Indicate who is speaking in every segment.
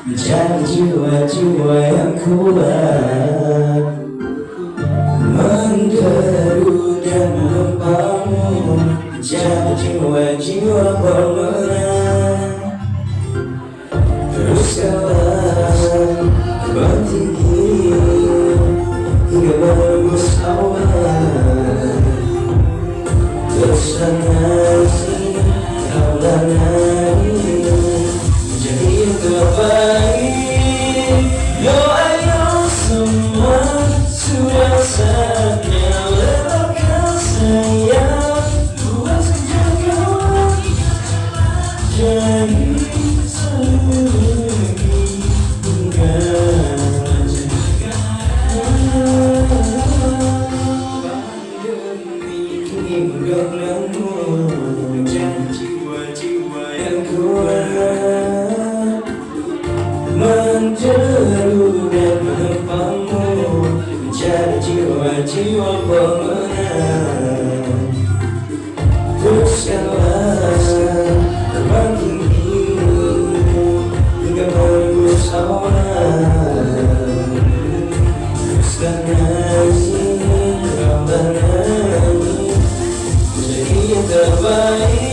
Speaker 1: Menjadi jiwa-jiwa yang kuat, menderu dan mengempangmu. Menjadi jiwa-jiwa pemenang. Teruskanlah terbang tinggi hingga menembus awan. Teruskan nasi, kaulah nari, menjadi yang terbaik. Yo ayo semua, sudah saatnya lepaskan sayang. Luaskan jangkauan, jadi seluruh hingga menjadi jiwa-jiwa yang kuat, menjeru dan mengempangmu. Menjadi jiwa-jiwa pemenang. Teruskanlah terbang tinggi hingga menembus awan. Teruskan nyanyi, kaulah nyanyi, menjadi yang terbaik.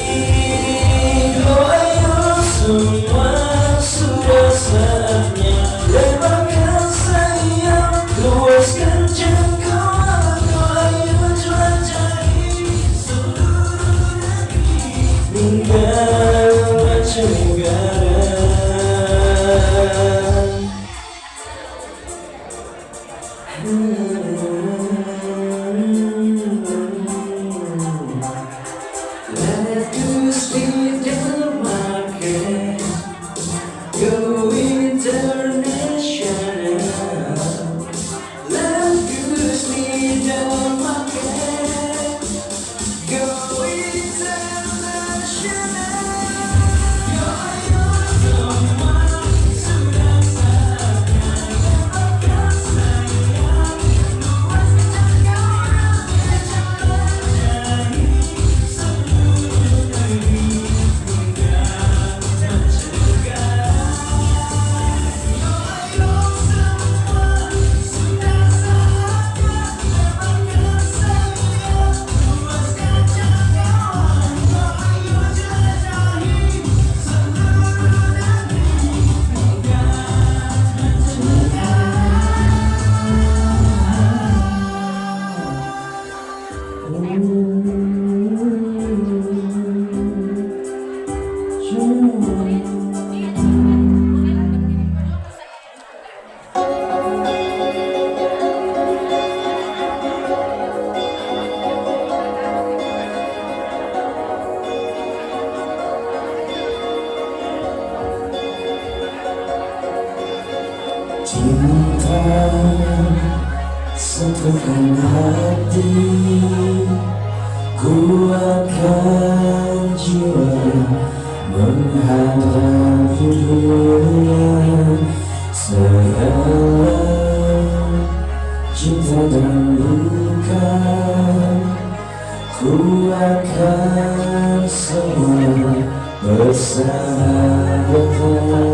Speaker 1: Oh ayo semua, sudah saatnya lepaskan sayang. Luaskan jangkauan, oh ayo jelajahi seluruh negeri hingga mancanegara. Let us lead the market, go international. Let us lead the market, go international. Yo ayo semua, sudah saatnya lepaskan sayang. Luaskan jangkauan, jelajahi seluruh negeri hingga mancanegara. Yo ayo semua, sudah saatnya lepaskan sayang. Luaskan jangkauan, yo ayo jelajahi seluruh negeri hingga cinta satukan hati, kuatkan jiwa menghadapi dunia. Segala cinta dan luka, kuatkan semua persahabatan.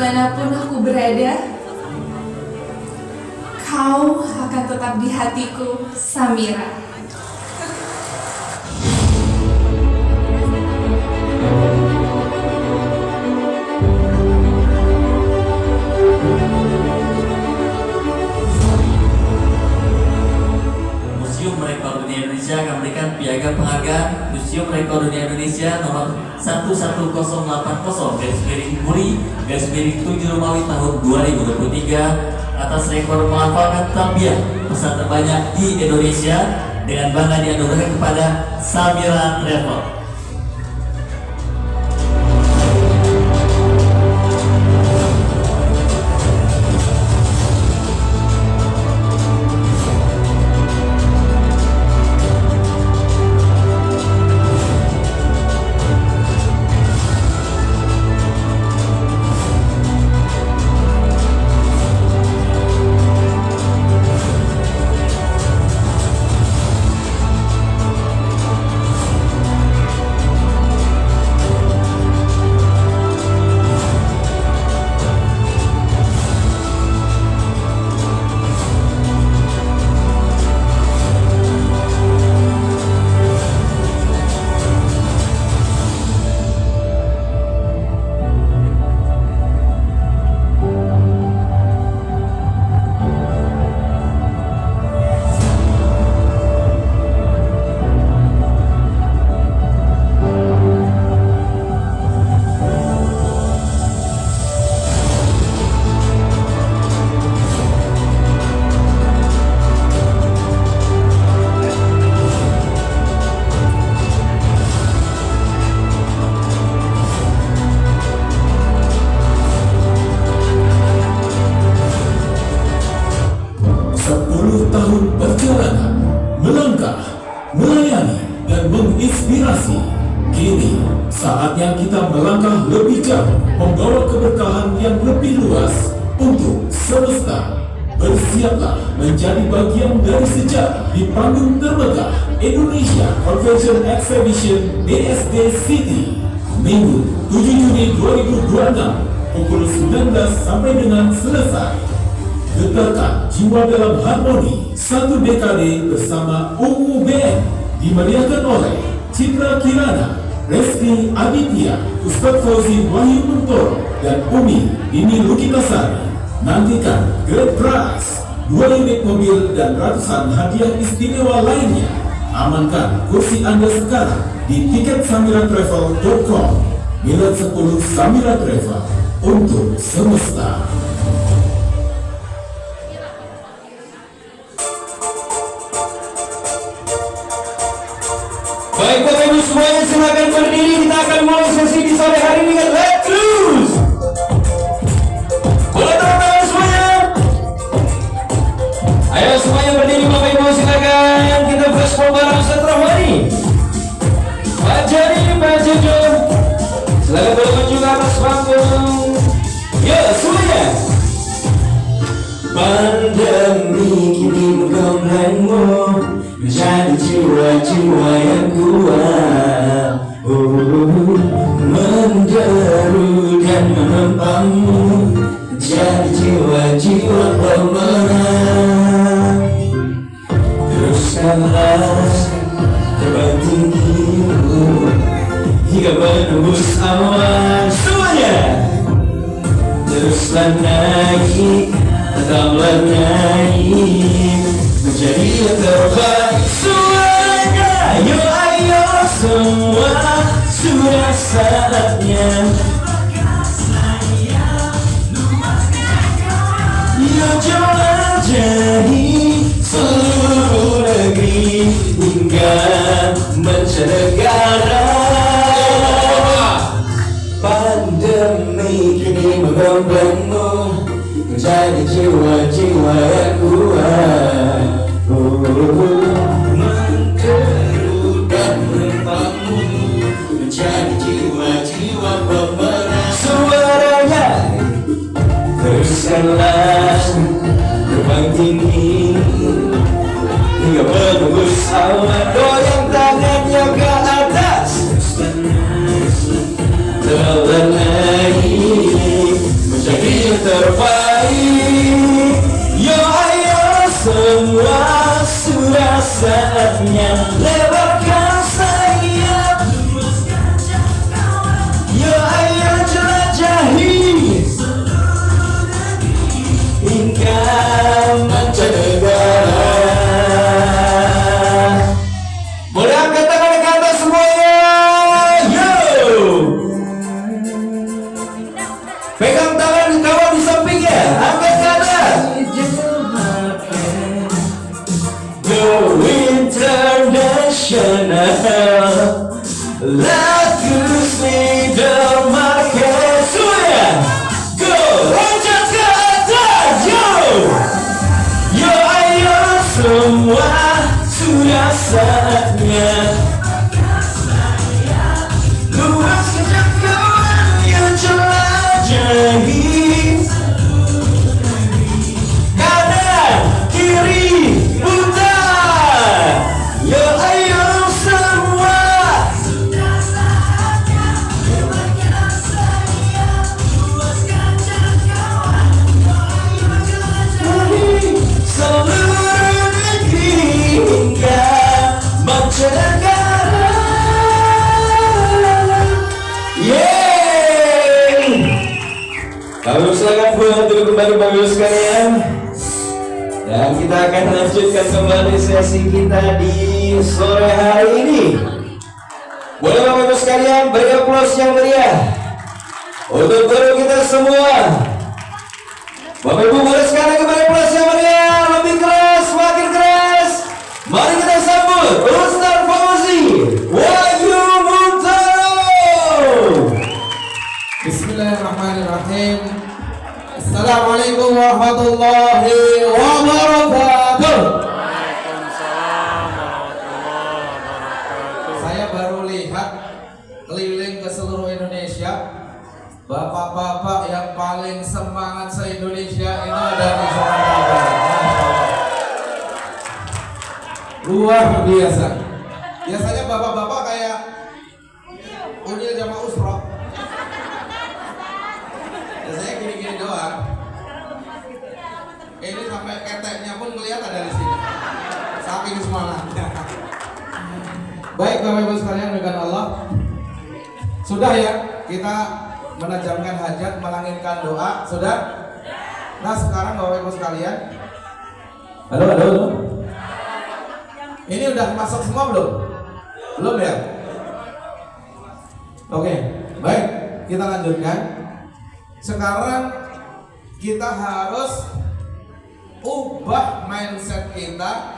Speaker 2: dimanapun aku berada, kau akan tetap di hatiku, Samira.
Speaker 3: Museum Rekor Dunia Indonesia akan memberikan piagam penghargaan Museum Rekor Dunia Indonesia nomor 11080/Muri/7 Romawi tahun 2023 atas rekor melafalkan talbiyah pesan terbanyak di Indonesia dengan bangga dianugerahkan kepada Samira Travel.
Speaker 4: Perjalanan, melangkah, melayani, dan menginspirasi. Kini, saatnya kita melangkah lebih jauh, membawa keberkahan yang lebih luas untuk semesta. Bersiaplah menjadi bagian dari sejarah di panggung termegah Indonesia Convention Exhibition BSD City. Minggu 7 Juni 2026 pukul 19 sampai dengan selesai. Getarkan jiwa dalam harmoni satu dekade bersama Ungu Band, dimeriahkan oleh Citra Kirana, Reski Aditya, Ustadz Fauzi Wahyu Muntoro, dan Umi Dini Lukitasari. Nantikan grand prize, 2 unit mobil dan ratusan hadiah istimewa lainnya. Amankan kursi Anda sekarang di tiketsamiratravel.com. Milad 10 Samira Travel untuk semesta.
Speaker 5: Baik Bapak Ibu semuanya, silakan berdiri. Kita akan mulai sesi di sore hari ini dengan Let's Cruise. Boleh teman-teman semuanya? Ayo semuanya berdiri Bapak Ibu, silakan. Kita flashmob bareng Ustaz Rahmani, Pak Jani, Pak Jojo. Silakan boleh maju ke atas panggung. Ya semuanya. Pandemi kini menggemblengmu, menjadi jiwa-jiwa yang kuat, menderu dan menempangmu, menjadi jiwa-jiwa pemenang. Teruskanlah terbang tinggimu hingga menembus awan. Semuanya teruslah naik, tetaplah naik, menjadi yang terbaik. Semuanya, ayo semua, sudah saatnya. Yuk jelajahi seluruh negeri hingga mancanegara. Pandemi kini menggemblengmu, menjadi jiwa-jiwa yang kuat, menderu dan menempangmu, menjadi jiwa-jiwa pemenang. Suaranya teruskanlah terbang tinggi hingga menembus awan. Goyang tangannya ke atas, terlalu naik, menjadi terbaik. Yo ayo semua, sudah saatnya lebarkan sayap. Yo ayo jelajahi hingga mancanegara. Boleh angkat tangan ke atas semuanya. Yo, pegang tangan kawan di sampingnya, angkat ke atas. Go international, lagu leader market semuanya. Go, loncat ke atas. Yo, yo ayo semua, sudah saatnya luas kejangkauan yang jelajahi kanan kiri putar. Yo ayo semua, seluruh negeri hingga mancanegara. Yeay. Kami silakan pulang dulu kembali Bapak Ibu sekalian. Dan kita akan lanjutkan kembali sesi kita di sore hari ini. Boleh Bapak Ibu sekalian beri aplaus yang meriah untuk guru kita semua. Bapak Ibu boleh sekali kembali aplaus yang meriah, lebih keras, makin keras. Mari kita sambut Ustaz Fauzi Wahyu Muntaro.
Speaker 6: Bismillahirrahmanirrahim. Assalamualaikum warahmatullahi wabarakatuh. Saya baru lihat keliling ke seluruh Indonesia, bapak-bapak yang paling semangat se-Indonesia itu ada di Sumatera Barat. Luar biasa. Biasanya bapak-bapak kayak Unil sama Usro. Biasanya gini-gini doang. Ini sampai keteknya pun kelihatan dari sini. Saking semangatnya. Baik Bapak Ibu sekalian dengan Allah. Sudah ya, kita menajamkan hajat, melangitkan doa, sudah? Nah sekarang Bapak Ibu sekalian,
Speaker 5: Halo.
Speaker 6: ini udah masuk semua belum? Belum ya? Oke, baik, kita lanjutkan. Sekarang kita harus ubah mindset kita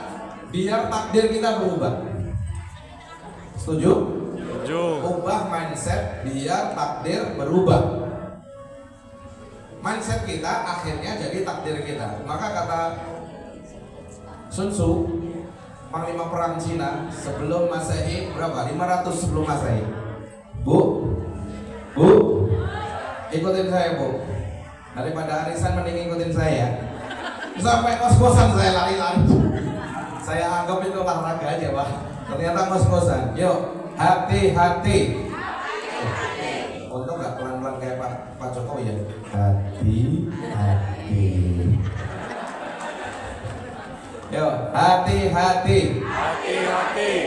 Speaker 6: biar takdir kita berubah. Setuju? Ubah mindset biar takdir berubah. Mindset kita akhirnya jadi takdir kita. Maka kata Sun Tzu, panglima perang Cina sebelum Masehi berapa? 500 sebelum Masehi. Bu, ikutin saya Bu. Daripada arisan mending ikutin saya. Sampai kos-kosan saya lari-lari. Saya anggap itu olahraga aja Pak. Ternyata kos-kosan. Yuk, hati-hati. Untuk nggak pelan-pelan kayak Pak Jokowi ya. Hati-hati. Yuk, hati-hati.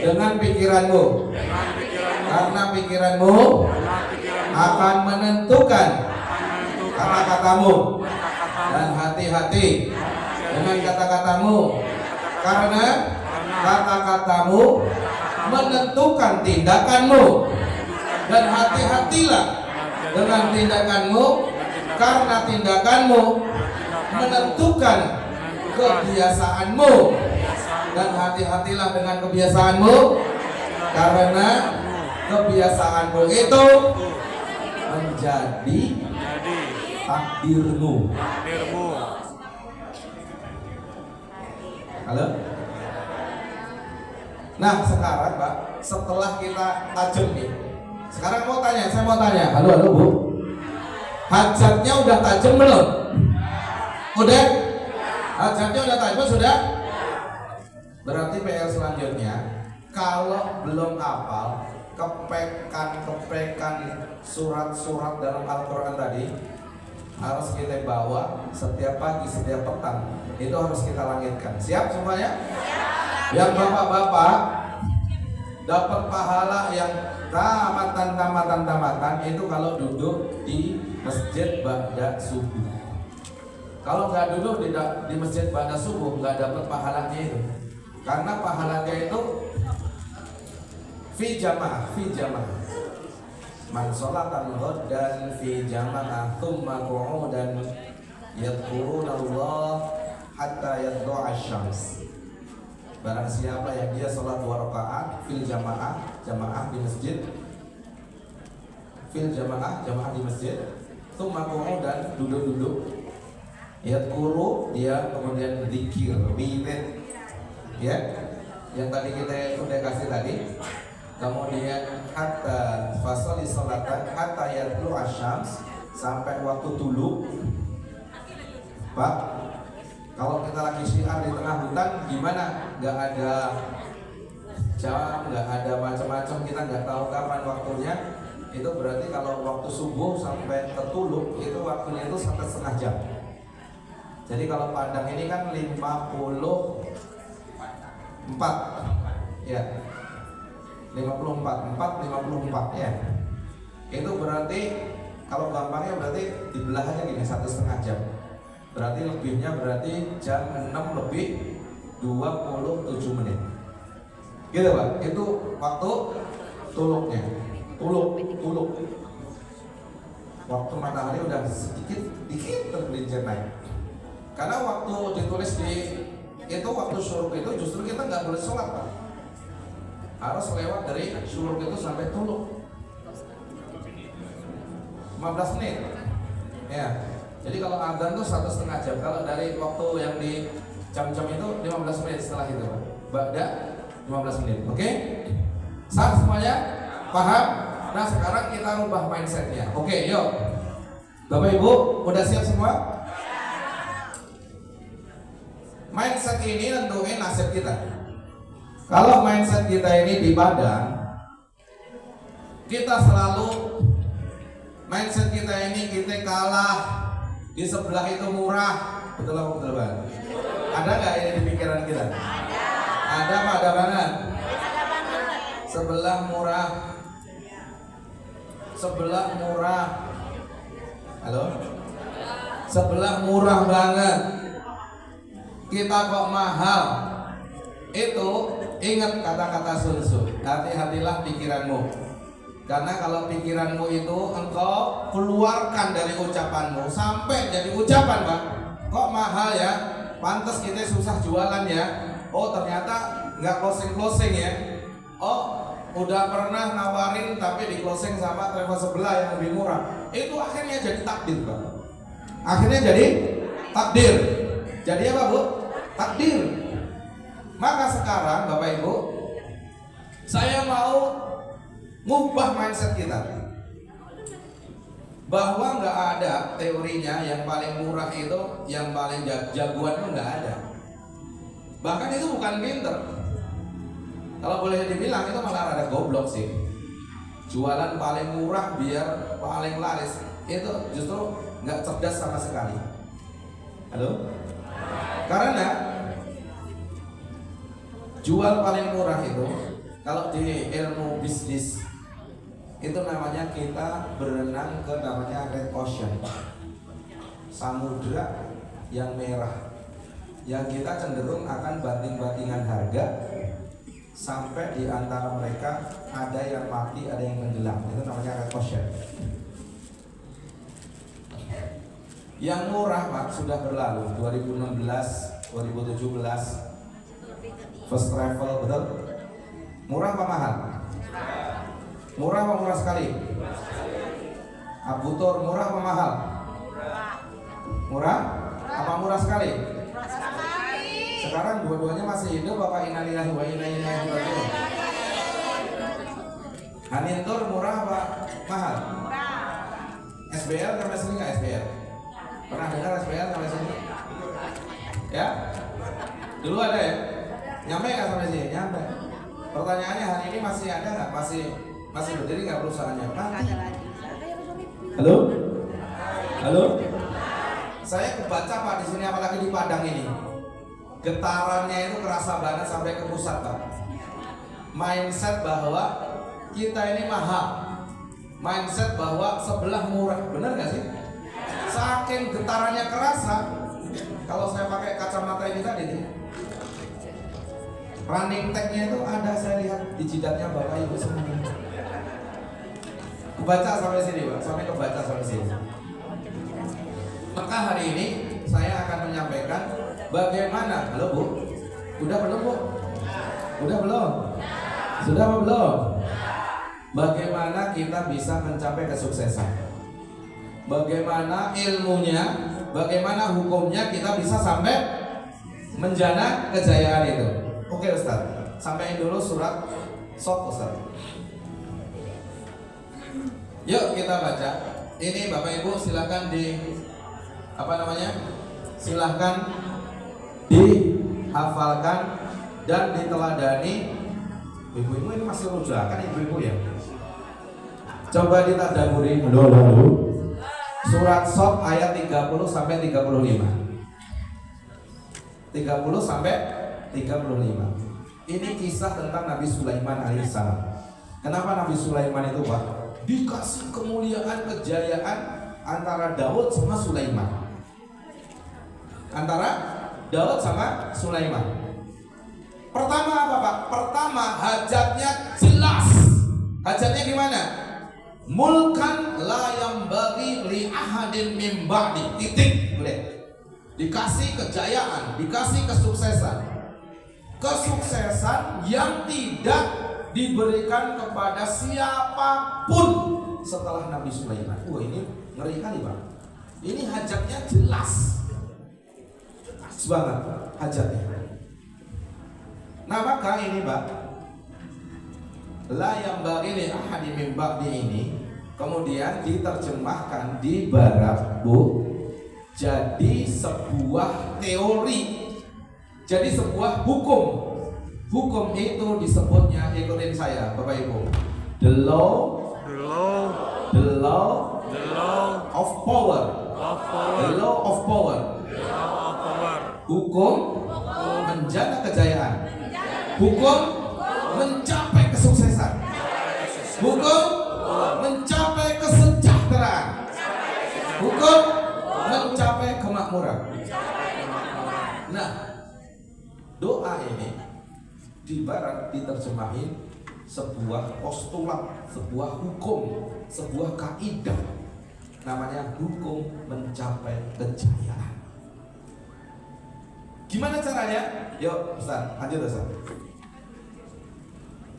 Speaker 6: Dengan pikiranmu. Karena pikiranmu akan menentukan kata-katamu. Dan hati-hati dengan kata-katamu. Karena kata-katamu menentukan tindakanmu. Dan hati-hatilah dengan tindakanmu. Karena tindakanmu menentukan kebiasaanmu. Dan hati-hatilah dengan kebiasaanmu. Karena kebiasaanmu itu menjadi takdirmu. Halo? Nah sekarang Pak, setelah kita tajam nih, sekarang saya mau tanya, halo Bu, hajatnya udah tajam belum? Udah? Hajatnya udah tajam sudah? Berarti PR selanjutnya, kalau belum hafal kepekan surat-surat dalam Al-Quran tadi, harus kita bawa setiap pagi, setiap petang. Itu harus kita langitkan. Siap semuanya? Siap. Yang bapak-bapak dapat pahala yang tamatan itu kalau duduk di masjid ba'da subuh. Kalau nggak duduk di masjid ba'da subuh nggak dapat pahalanya itu. Karena pahalanya itu fi jamaah. Man sholatan ghaddan fi jamaah thumma qu'udan yadhkuruna Allah hatta yadlu'a asy-syams. Barang siapa yang dia sholat 2 rakaat fil jamaah di masjid, jamaah di masjid, thumma qu'udan duduk, yadhkuru dia kemudian zikir, wirid, ya, yang tadi kita udah kasih tadi. Kemudian hatta fasoli sholatan hatta yadlu asyams, sampai waktu tulu. Pak, kalau kita lagi syiar di tengah hutan gimana? Gak ada jam, gak ada macam-macam, kita nggak tahu kapan waktunya. Itu berarti kalau waktu subuh sampai tertuluk itu waktunya itu sampai setengah jam. Jadi kalau Padang ini kan 54 ya, 54 ya. Itu berarti kalau gampangnya berarti dibelah aja gini 1,5 jam. Berarti lebihnya berarti jam 6 lebih 27 menit. Gitu Pak, itu waktu tuluknya. Tuluk. Waktu matahari udah dikit tergelincir naik. Karena waktu ditulis di itu waktu syuruk itu justru kita nggak boleh sholat Pak. Harus lewat dari syuruk itu sampai tuluk 15 menit ya. Jadi kalau adzan tuh 1,5 jam. Kalau dari waktu yang di jam-jam itu 15 menit setelah itu Pak. Ba'da 15 menit. Oke? Sah semuanya? Paham? Nah sekarang kita rubah mindsetnya. Oke, yuk Bapak Ibu udah siap semua? Mindset ini nentuin nasib kita. Kalau mindset kita ini di Padang, kita selalu mindset kita ini kita kalah, di sebelah itu murah. Betul apa betul Pak? Ada nggak ini di pikiran kita? Ada Pak, ada banget. Sebelah murah. Halo? Sebelah murah banget. Kita kok mahal. Itu ingat kata-kata Sun Tzu, hati-hatilah pikiranmu. Karena kalau pikiranmu itu engkau keluarkan dari ucapanmu sampai jadi ucapan Pak, kok mahal ya, pantas kita susah jualan ya. Oh ternyata nggak closing ya. Oh udah pernah nawarin tapi di closing sama travel sebelah yang lebih murah. Itu akhirnya jadi takdir Pak. Akhirnya jadi takdir. Jadi apa Bu? Takdir. Maka sekarang Bapak Ibu, saya mau ngubah mindset kita bahwa nggak ada teorinya yang paling murah itu yang paling jagoan itu nggak ada. Bahkan itu bukan pinter. Kalau boleh dibilang itu malah ada goblok sih. Jualan paling murah biar paling laris itu justru nggak cerdas sama sekali. Halo? Karena jual paling murah itu kalau di ilmu bisnis itu namanya kita berenang ke namanya red ocean, samudra yang merah, yang kita cenderung akan banting-bantingan harga sampai di antara mereka ada yang mati, ada yang tenggelam. Itu namanya red ocean. Yang murah Pak sudah berlalu 2016, 2017 first travel, betul? Murah apa mahal? Murah apa murah sekali? Abu Tur murah apa mahal? Murah? Apa murah sekali? Sekarang dua-duanya masih hidup apa innalillahi wa inna ilaihi raji'un? Hanintur murah apa mahal? SBL sampai sini nggak SBL? Pernah dengar SBL sampai sini? Ya? Dulu ada ya? Nyampe nggak sampai sini? Nyampe. Pertanyaannya hari ini masih ada nggak? Masih berdiri nggak perusahaannya? Halo? Halo? Saya kebaca Pak di sini, apalagi di Padang ini. Getarannya itu kerasa banget sampai ke pusat Pak. Mindset bahwa kita ini mahal. Mindset bahwa sebelah murah, benar gak sih? Saking getarannya kerasa. Kalau saya pakai kacamata ini tadi nih, running tag-nya itu ada, saya lihat di jidatnya Bapak Ibu semuanya. Kebaca sampai sini Pak, sampai kebaca sampai sini. Maka hari ini saya akan menyampaikan bagaimana. Halo Bu, udah belum Bu? Udah belum? Sudah apa belum? Bagaimana kita bisa mencapai kesuksesan? Bagaimana ilmunya? Bagaimana hukumnya kita bisa sampai menjana kejayaan itu? Oke Ustaz, sampaikan dulu surat Shot Ustaz. Yuk kita baca. Ini Bapak Ibu silakan silahkan dihafalkan dan diteladani. Ibu-ibu ini masih rujakan ibu-ibu ya. Coba ditadaburi. Halo. Surat Shot ayat 30 sampai 35. 30 sampai 35. Ini kisah tentang Nabi Sulaiman alaihissalam. Kenapa Nabi Sulaiman itu Pak dikasih kemuliaan, kejayaan antara Daud sama Sulaiman? Antara Daud sama Sulaiman. Pertama apa Pak? Pertama hajatnya jelas. Hajatnya gimana? Mulkan la yambaghi li ahadin min ba'di. Titik. Boleh. Dikasih kejayaan, dikasih kesuksesan. Kesuksesan yang tidak diberikan kepada siapapun setelah Nabi Sulaiman. Wah, ini ngeri kali Pak. Ini hajatnya jelas. Banget hajatnya. Nah maka ini Pak, la yang bagi li ahadi min ba'di ini kemudian diterjemahkan di barat Bu, jadi sebuah teori, jadi sebuah hukum. Hukum itu disebutnya, ikutin saya Bapak Ibu, the law of power. The law of power. Hukum menjaga kejayaan. Hukum mencapai kesuksesan. Hukum mencapai kesejahteraan. Hukum mencapai kemakmuran. Nah, doa ini di barat diterjemahin sebuah postulat, sebuah hukum, sebuah kaidah. Namanya hukum mencapai kejayaan. Gimana caranya? Yuk Ustaz, lanjut Ustaz.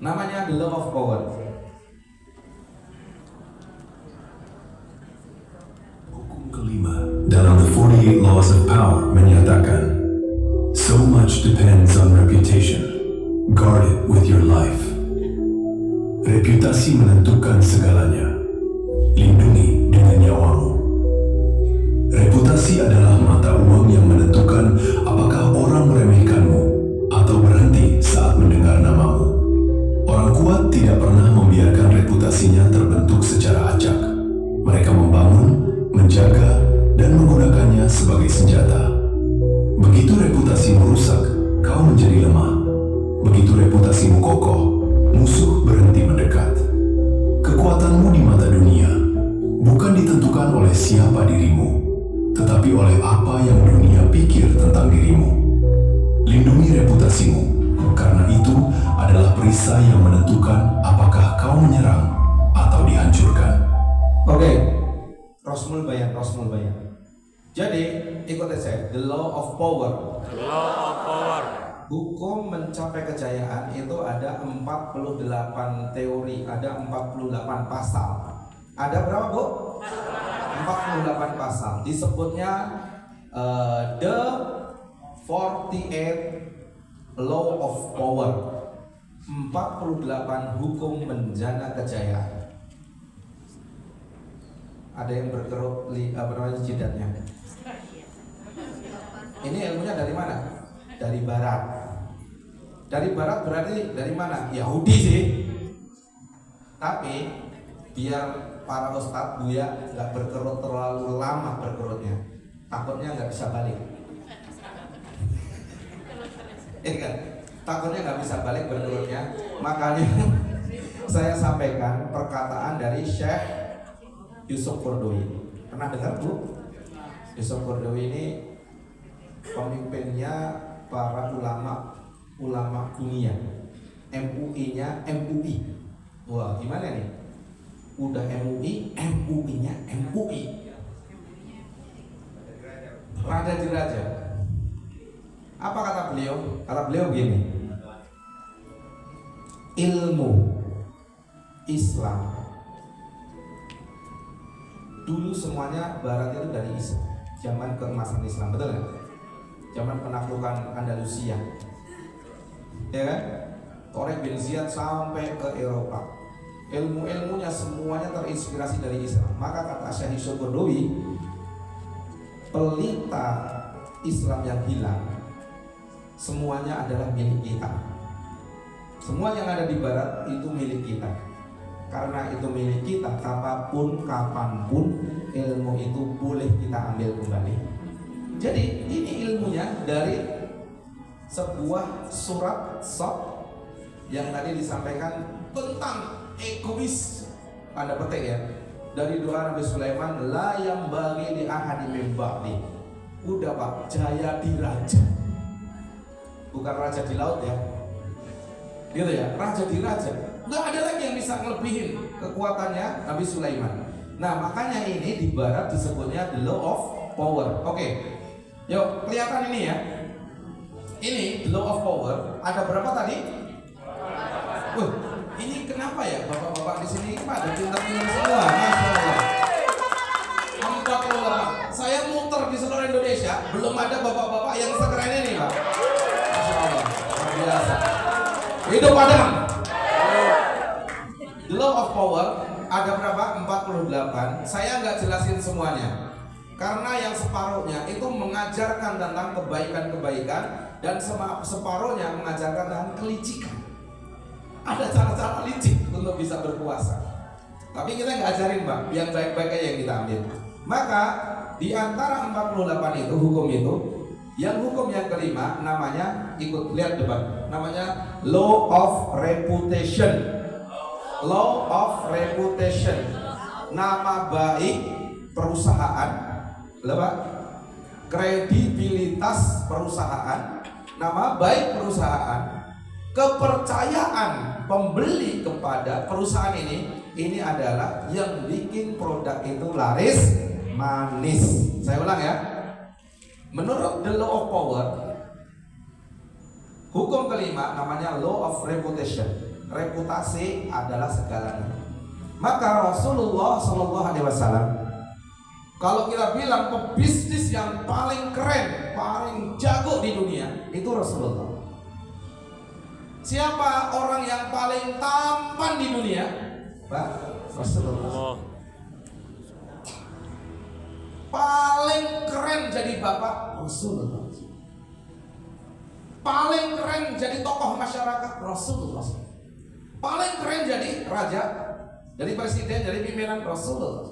Speaker 6: Namanya the law of power.
Speaker 7: Hukum kelima dalam The 48 Laws of Power menyatakan, so much depends on reputation. Guard it with your life. Reputasi menentukan segalanya. Lindungi dengan nyawamu. Reputasi adalah mata uang yang menentukan apakah orang meremehkanmu atau berhenti saat mendengar namamu. Orang kuat tidak pernah membiarkan reputasinya terbentuk secara acak. Mereka membangun, menjaga, dan menggunakannya sebagai senjata. Begitu reputasimu rusak, kau menjadi lemah. Begitu reputasimu kokoh, musuh berhenti mendekat. Kekuatanmu di mata dunia bukan ditentukan oleh siapa dirimu, tetapi oleh apa yang dunia pikir tentang dirimu. Lindungi reputasimu, karena itu adalah perisai yang menentukan apakah kau menyerang atau dihancurkan.
Speaker 6: Oke, Rosmul Bayan. Jadi ikutin saya, the law of power. Hukum mencapai kejayaan itu ada 48 teori, ada 48 pasal. Ada berapa Bu? 48 pasal. Disebutnya the 48 law of power. 48 hukum menjana kejayaan. Ada yang berkerut jidatnya. Ini ilmunya dari mana? Dari barat. Dari barat berarti dari mana? Yahudi sih. Tapi biar para ustadz Buya nggak berkerut terlalu lama berkerutnya, takutnya nggak bisa balik. Kan? Takutnya nggak bisa balik berturutnya. Makanya saya sampaikan perkataan dari Syekh Yusuf Qaradawi. Pernah dengar Bu? Yusuf Qaradawi ini pemimpinnya para ulama dunia. MUI-nya MUI. Wah, gimana nih? Udah MUI, MUI-nya MUI. Raja diraja. Apa kata beliau? Kata beliau begini. Ilmu Islam dulu semuanya barat itu dari Islam. Zaman keemasan Islam, betul kan? Zaman penaklukan Andalusia, ya kan? Tariq bin Ziyad sampai ke Eropa. Ilmu-ilmunya semuanya terinspirasi dari Islam. Maka kata Syekh Yusuf Qaradawi, pelita Islam yang hilang semuanya adalah milik kita. Semua yang ada di barat itu milik kita. Karena itu milik kita, apapun kapanpun ilmu itu boleh kita ambil kembali. Jadi ini ilmunya dari sebuah surat Sot yang tadi disampaikan tentang egois, anda petik ya, dari doa Nabi Sulaiman, la yang bagi li ahadi min ba'di. Udah Pak, jaya di raja, bukan raja di laut ya, gitu ya, raja di raja. Nggak ada lagi yang bisa ngelebihin kekuatannya Nabi Sulaiman. Nah makanya ini di barat disebutnya the law of power. Oke, yuk kelihatan ini ya. Ini the law of power. Ada berapa tadi? Ini kenapa ya bapak-bapak di sini pada pintar-pintar semua? Masya Allah. 48. Saya muter di seluruh Indonesia, belum ada bapak-bapak yang sekeren ini, Pak. Masya Allah, luar biasa. Hidup Padang. The law of power ada berapa? 48. Saya nggak jelasin semuanya, karena yang separuhnya itu mengajarkan tentang kebaikan-kebaikan dan separuhnya mengajarkan tentang kelicikan. Ada cara-cara licik untuk bisa berpuasa. Tapi kita nggak ajarin Pak, yang baik-baik aja yang kita ambil. Maka di antara 48 itu hukum itu, yang hukum yang kelima namanya, ikut lihat depan, namanya law of reputation. Law of reputation. Nama baik perusahaan, apa? Kredibilitas perusahaan, nama baik perusahaan, kepercayaan pembeli kepada perusahaan ini adalah yang bikin produk itu laris manis. Saya ulang ya. Menurut the law of power, hukum kelima namanya law of reputation. Reputasi adalah segalanya. Maka Rasulullah Shallallahu Alaihi Wasallam, kalau kita bilang pebisnis yang paling keren, paling jago di dunia, itu Rasulullah. Siapa orang yang paling tampan di dunia? Pak, Rasulullah. Paling keren jadi bapak, Rasulullah. Paling keren jadi tokoh masyarakat, Rasulullah. Paling keren jadi raja, jadi presiden, jadi pimpinan, Rasulullah.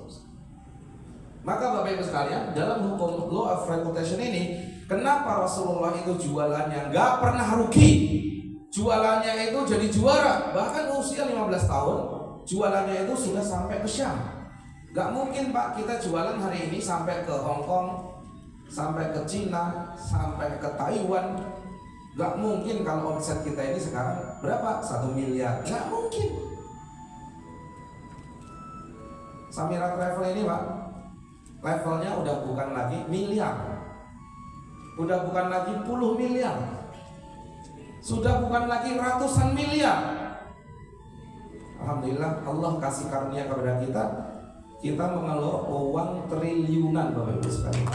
Speaker 6: Maka Bapak Ibu sekalian, dalam hukum law of reputation ini, kenapa Rasulullah itu jualannya nggak pernah rugi? Jualannya itu jadi juara. Bahkan usia 15 tahun jualannya itu sudah sampai ke Syam. Gak mungkin Pak kita jualan hari ini sampai ke Hong Kong, sampai ke Cina, sampai ke Taiwan. Gak mungkin kalau omset kita ini sekarang berapa? 1 miliar. Gak mungkin. Samira Travel ini Pak, levelnya udah bukan lagi miliar, udah bukan lagi puluh miliar, sudah bukan lagi ratusan miliar. Alhamdulillah Allah kasih karunia kepada kita mengelola uang triliunan Bapak Ibu sekalian.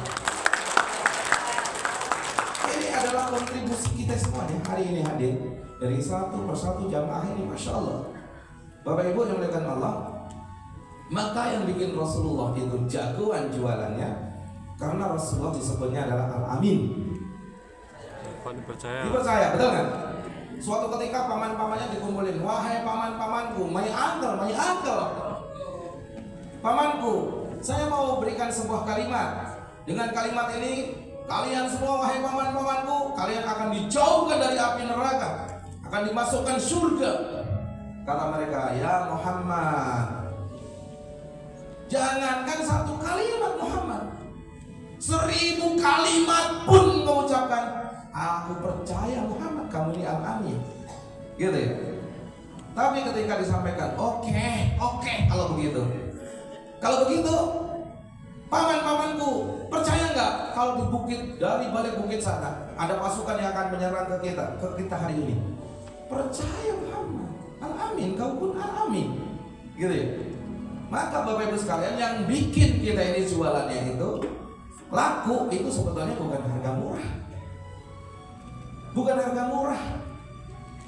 Speaker 6: Ini adalah kontribusi kita semuanya hari ini hadir dari satu persatu jamaah ini, Masya Allah. Bapak Ibu yang dimuliakan Allah, maka yang bikin Rasulullah itu jagoan jualannya karena Rasulullah disebutnya adalah Al-Amin. Dipercaya, betul kan? Suatu ketika paman-pamannya dikumpulin, wahai paman-pamanku, my uncle, pamanku, saya mau berikan sebuah kalimat Dengan kalimat ini, kalian semua wahai paman-pamanku, kalian akan dijauhkan dari api neraka, akan dimasukkan surga. Kata mereka, ya Muhammad, jangankan satu kalimat Muhammad, 1000 kalimat pun kau ucapkan, aku percaya Muhammad, kamu ini al-amin. Gitu ya. Tapi ketika disampaikan, oke, kalau begitu, paman-pamanku, percaya nggak kalau di bukit, dari balik bukit sana ada pasukan yang akan menyerang ke kita hari ini? Percaya Muhammad, al-amin, kau pun al-amin, gitu ya. Maka Bapak Ibu sekalian, yang bikin kita ini jualannya itu laku, itu sebetulnya bukan harga murah,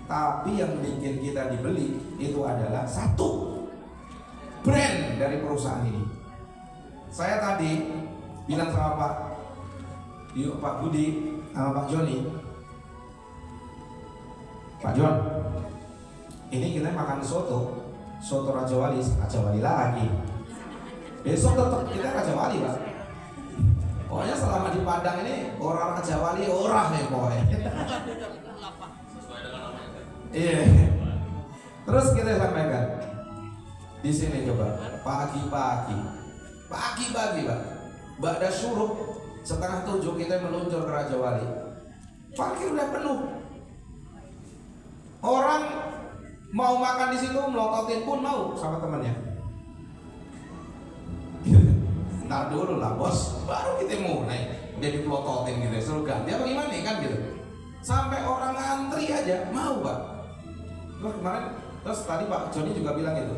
Speaker 6: tapi yang bikin kita dibeli itu adalah satu, brand dari perusahaan ini. Saya tadi bilang sama Pak Budi sama Pak Joni, Pak Jon, ini kita makan soto Raja Wali lagi. Besok tetap kita Raja Wali, Pak. Pokoknya selama di Padang ini orang Raja Wali orang nih pokoknya. Iya. Terus kita sampaikan di sini coba pagi-pagi Pak, ba'da syuruk 6:30 kita meluncur ke Raja Wali. Parkir udah penuh. Orang mau makan di situ melototin pun mau sama temannya. Ntar dulu lah bos, baru kita mulai. Udah dipelototin gitu, suruh ganti apa gimana kan gitu. Sampai orang ngantri aja mau, Pak. Terus tadi Pak Joni juga bilang gitu,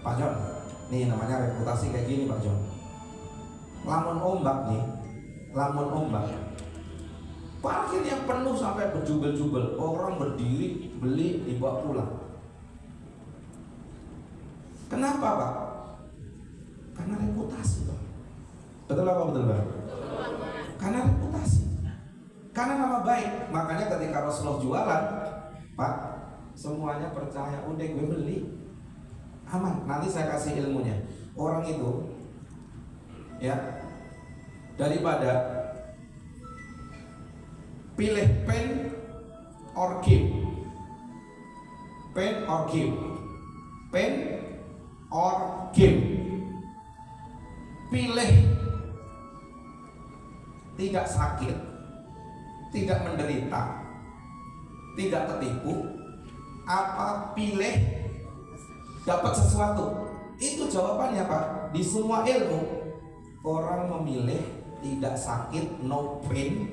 Speaker 6: Pak Jon, nih namanya reputasi kayak gini Pak Jon. Lamun ombak, parkirnya penuh sampai berjubel-jubel, orang berdiri beli dibawa pulang. Kenapa Pak? Karena reputasi Pak. Betul apa betul Pak? Karena reputasi, karena nama baik. Makanya ketika Rasulullah jualan, Pak, semuanya percaya, udah gue beli, aman. Nanti saya kasih ilmunya. Orang itu ya, daripada pilih pen or give, pilih tidak sakit, tidak menderita, tidak tertipu, apa pilih dapat sesuatu? Itu jawabannya Pak. Di semua ilmu orang memilih tidak sakit, no pain,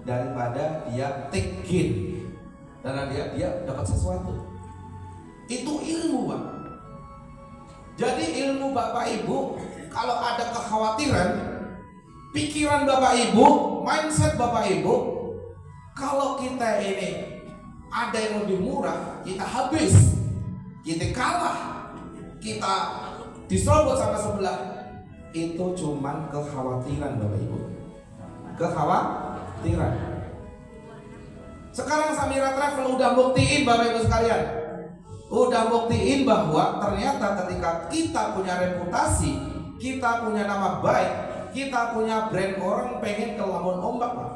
Speaker 6: daripada dia take gain, karena dia dapat sesuatu. Itu ilmu Pak. Jadi ilmu Bapak Ibu, kalau ada kekhawatiran, pikiran Bapak Ibu, mindset Bapak Ibu, kalau kita ini ada yang lebih murah, kita habis, kita kalah, kita diserobot sama sebelah, itu cuman kekhawatiran Bapak Ibu, kekhawatiran. Sekarang Samira Travel udah buktiin Bapak Ibu sekalian, udah buktiin bahwa ternyata ketika kita punya reputasi, kita punya nama baik, kita punya brand, orang pengen ke lamun ombak Pak.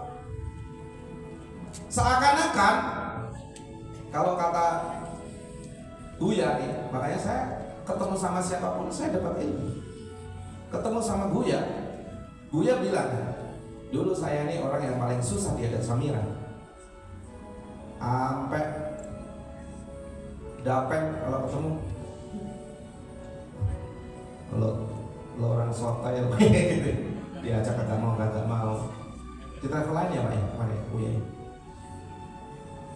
Speaker 6: Seakan-akan kalau kata Buya nih, makanya saya ketemu sama siapapun saya dapat ilmu. Ketemu sama Buya bilang, dulu saya nih orang yang paling susah diajak Samira, sampai dapen kalau ketemu lo orang sotoy gitu, diajak kagak mau. Di travel lain ya Pak ya, kemarin ya Buya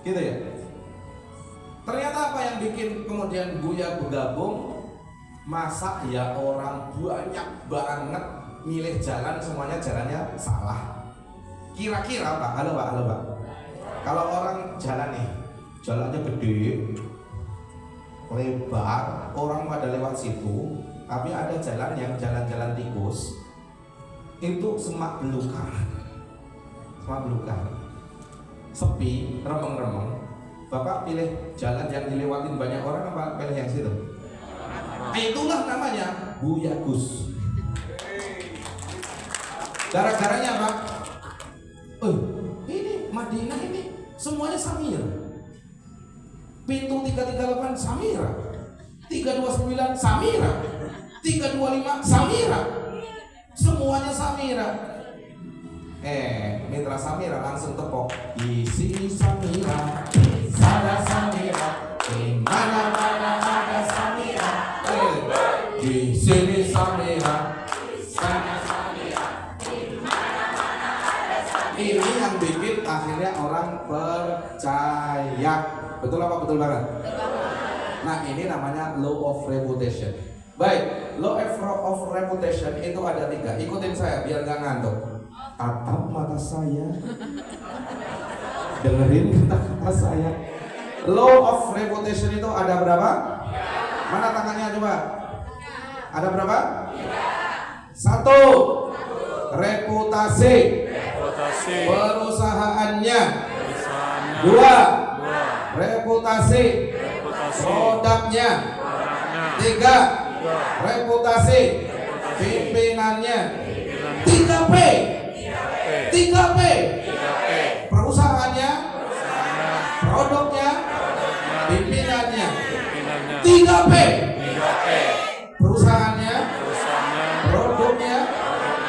Speaker 6: gitu ya. Ternyata apa yang bikin kemudian Buya bergabung, masa ya orang banyak banget milih jalan, semuanya jalannya salah. Kira-kira Pak, halo Pak, kalau orang jalan nih, jalannya gede, lebar, orang pada lewat situ, tapi ada jalan yang jalan-jalan tikus, itu semak belukar, sepi, remeng-remeng. Bapak pilih jalan yang dilewatin banyak orang apa pilih yang situ? Itulah namanya Buya Gus. Gara-garanya apa? Ini Madinah ini semuanya Samira. Pintu 338 Samira, 329 Samira, 325 Samira. Semuanya Samira. Mitra Samira langsung tepok. Di sini Samira, ada Samira, di mana-mana ada Samira. Di sini Samira, sana Samira, di mana-mana ada Samira. Ini yang bikin akhirnya orang percaya. Betul apa betul banget? Nah, ini namanya law of reputation. Baik, law of reputation itu ada 3. Ikutin saya biar gak ngantuk. Tatap mata saya, dengerin kata-kata saya. Law of reputation itu ada berapa? Mana tangannya coba? Ada berapa? 1. Reputasi perusahaannya. 2. Reputasi produknya. 3. Reputasi pimpinannya. 3P. 3P. Perusahaannya, produknya, pimpinannya. 3P. Perusahaannya, produknya,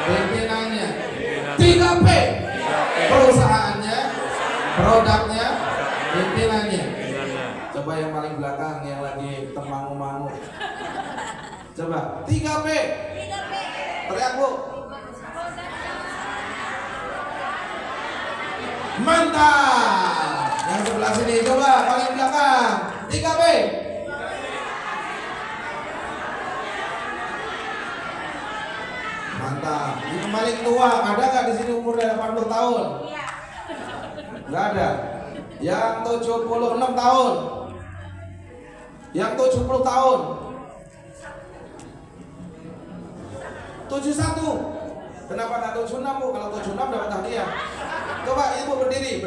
Speaker 6: pimpinannya. 3P. Perusahaannya, produknya, pimpinannya. Coba yang paling belakang yang lagi temangu-mangu. Coba 3P. Teriak Bu. Mantap. Yang sebelah sini coba paling belakang. 3P. Mantap. Yang paling tua ada nggak di sini umurnya 80 tahun? Nggak ada. Yang 76 tahun. Yang 70 tahun. 71. Kenapa nggak 76 Bu? Kalau 76 dapat hadiah. Coba Ibu berdiri.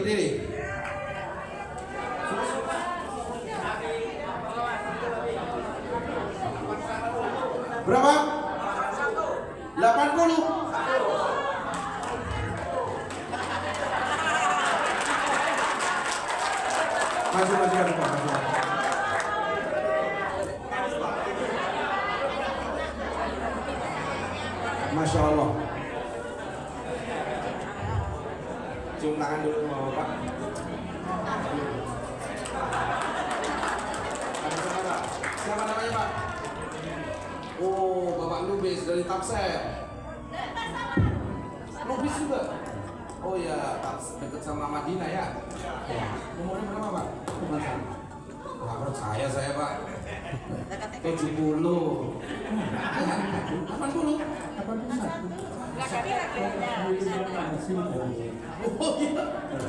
Speaker 6: Berapa? 80. Maju. Masya Allah. Cium tangan dulu sama Bapak. Siapa namanya Pak? Oh, Bapak Lubis dari Tapser. Lubis juga. Oh ya, dekat sama Madinah ya. Umurnya berapa Pak? Nggak percaya saya Pak. 70. 80. Oh iya,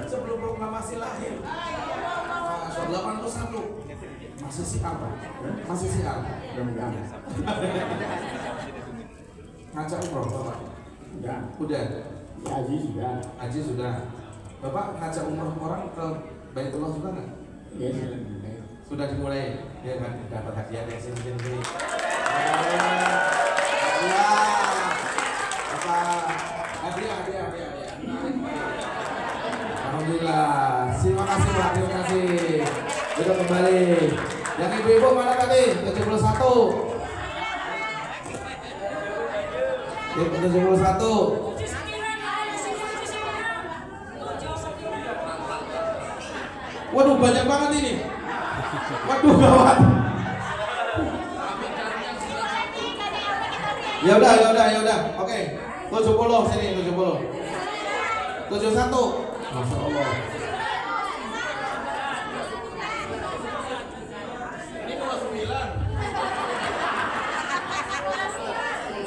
Speaker 6: sebelum proklamasi lahir. Masya Allah, 81. Masih sial Pak? Masih sial? Ngajak umroh Bapak? Udah? Haji sudah. Bapak ngajak umroh orang ke Baitullah sudah nggak? Sudah dimulai. Ya kan dapat hadiah dari sini. Hadiah. Alhamdulillah. Terima kasih Pak, terima kasih. Sudah kembali. Yang ibu-ibu mana tadi? 71. 71. Waduh, banyak banget ini. Waduh, gawat. Ya udah. Oke. 70 sini, 70. 71. Masya Allah. Ini 29.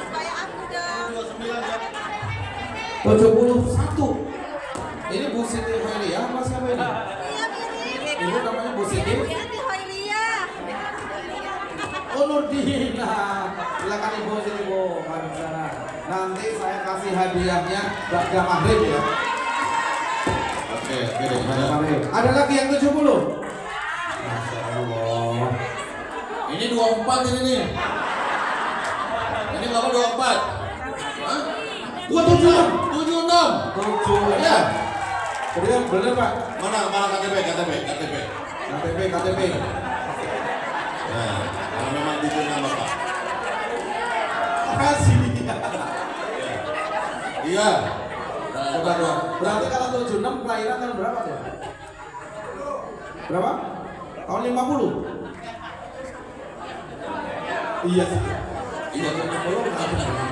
Speaker 6: Kayak aku dong. 29. 71. Ini Bu Siti Hoilia apa siapa ini? Iya, mirip. Ibu namanya Bu Siti Hoilia. Oh, Nurdina. Silakan Ibu sini Bu, mari sana. Nanti saya kasih hadiahnya ba'da maghrib ya. Oke, ba'da maghrib. Ada lagi yang 70. Masya Allah. Ini 24 ini nih. Ini berapa 24? Hah? 27.
Speaker 8: belum?
Speaker 6: 7 ya. Bener Pak.
Speaker 8: Mana KTP?
Speaker 6: KTP.
Speaker 8: Nah, kalau memang itu nama Pak.
Speaker 6: Makasih.
Speaker 8: Iya.
Speaker 6: Coba dua. Berarti kalau 76 kelahiran tahun berapa tuh? Berapa? Tahun 50. Iya sih.
Speaker 8: Iya,
Speaker 6: 50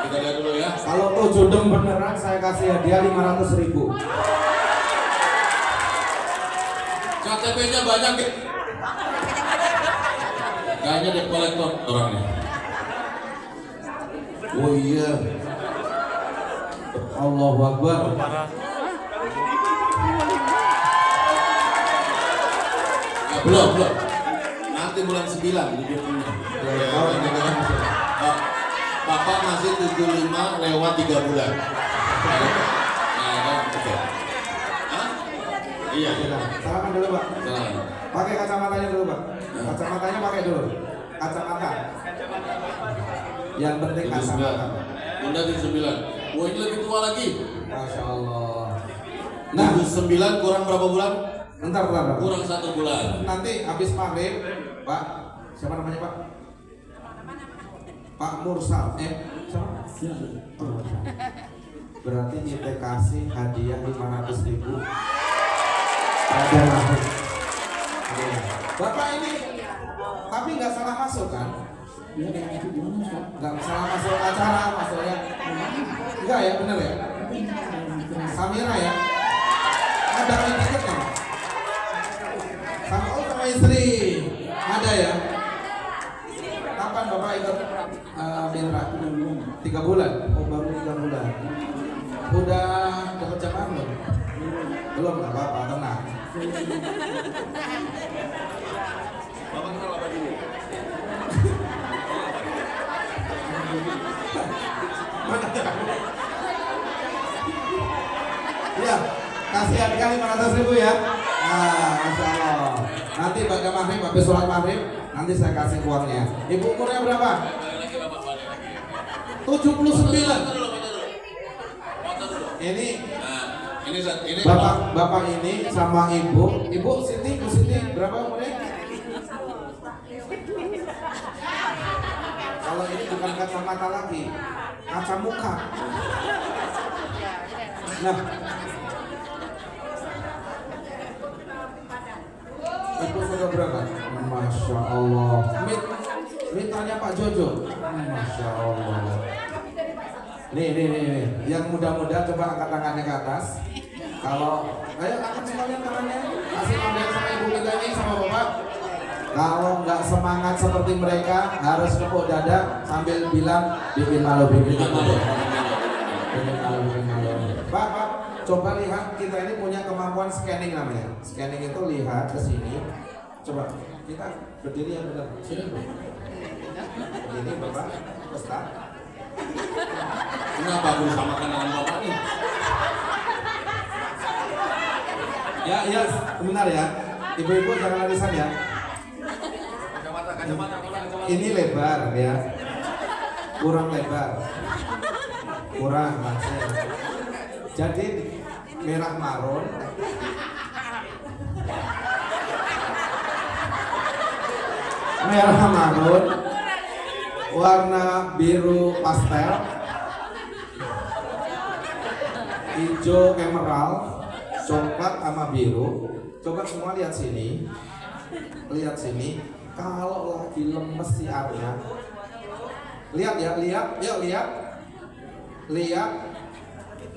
Speaker 8: kita lihat dulu ya.
Speaker 6: Kalau 76 beneran saya kasih hadiah 500.000.
Speaker 8: KTP-nya banyak ya. Kayaknya debt collector orangnya.
Speaker 6: Oh iya. Allahu Akbar.
Speaker 8: Ya, belum. Nanti bulan 9 di Bapak masih 75 lewat 3 bulan. Nah, kan oke. Hah? Iya.
Speaker 6: Salaman dulu Pak.
Speaker 8: Salam.
Speaker 6: Pakai kacamatanya dulu Pak. Kacamatanya pakai dulu. Kacamata. Yang penting kacamata.
Speaker 8: Bunda 79. Wah, ini lebih tua lagi.
Speaker 6: Masya Allah.
Speaker 8: Nah, 9 kurang berapa bulan?
Speaker 6: Bentar.
Speaker 8: Kurang 1 bulan.
Speaker 6: Nanti habis maghrib, Pak. Siapa namanya Pak? Pak Mursal. Siapa? Oh. Berarti kita kasih hadiah 500.000. Ada maghrib. Bapak ini, tapi nggak salah masuk kan? Nggak salah masuk acara maksudnya. Enggak ya, benar ya? Samira ya? Ada tiketnya? Sama istri ada ya? Kapan Bapak ikut Mira? 3 bulan? Oh baru 3 bulan. Udah dapat jam belum? Belum, nggak apa-apa, tenang.
Speaker 8: Bapak kenal apa dulu?
Speaker 6: Ya, kasih hadiah 500.000 ya. Nah, Masya Allah. Nanti pada maghrib, habis sholat maghrib, nanti saya kasih uangnya. Ibu umurnya berapa? 79. Ini
Speaker 8: Ini
Speaker 6: bapak ini sama ibu Siti, berapa umurnya? Kalau ini bukan kacamata lagi, kaca muka. Nah, ibu sudah berapa? Masya Allah. Mintanya Pak Jojo. Masya Allah. Nih. Yang muda-muda coba angkat tangannya ke atas. Ayo angkat semuanya tangannya. Kasih ambil sama ibu kita ini sama bapak. Kalau nggak semangat seperti mereka, harus tepuk dada sambil bilang bikin malu. Pak, coba lihat kita ini punya kemampuan scanning namanya. Scanning itu lihat ke sini. Coba kita berdiri yang benar. Sini Bu. Ini Bapak, Ustaz.
Speaker 8: kenapa aku disamakan dengan Bapak nih?
Speaker 6: Ya, benar ya. Ibu-ibu jangan arisan ya.
Speaker 8: Kacamata.
Speaker 6: Ini lebar ya. Kurang lebar. Kurang maksudnya. Jadi merah marun. Merah marun. Warna biru pastel. Hijau emerald, coklat sama biru. Coba semua lihat sini. Lihat sini. Kalau lagi lemes siarnya, lihat ya, yuk lihat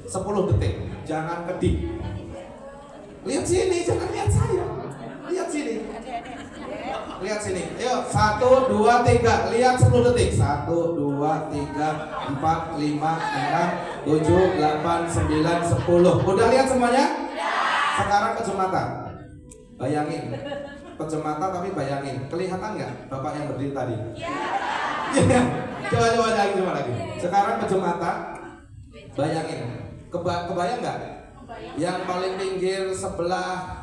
Speaker 6: 10 detik, jangan kedip. Lihat sini, jangan lihat saya. Lihat sini. Lihat sini. Yuk, 1, 2, 3. Lihat 10 detik. 1, 2, 3, 4, 5, 6, 7, 8, 9, 10. Udah lihat semuanya? Sekarang ke mata. Bayangin. Kacamata tapi bayangin, kelihatan nggak Bapak yang berdiri tadi? Iya. Coba lagi. Sekarang kacamata, bayangin. Kebayang nggak? Yang paling pinggir sebelah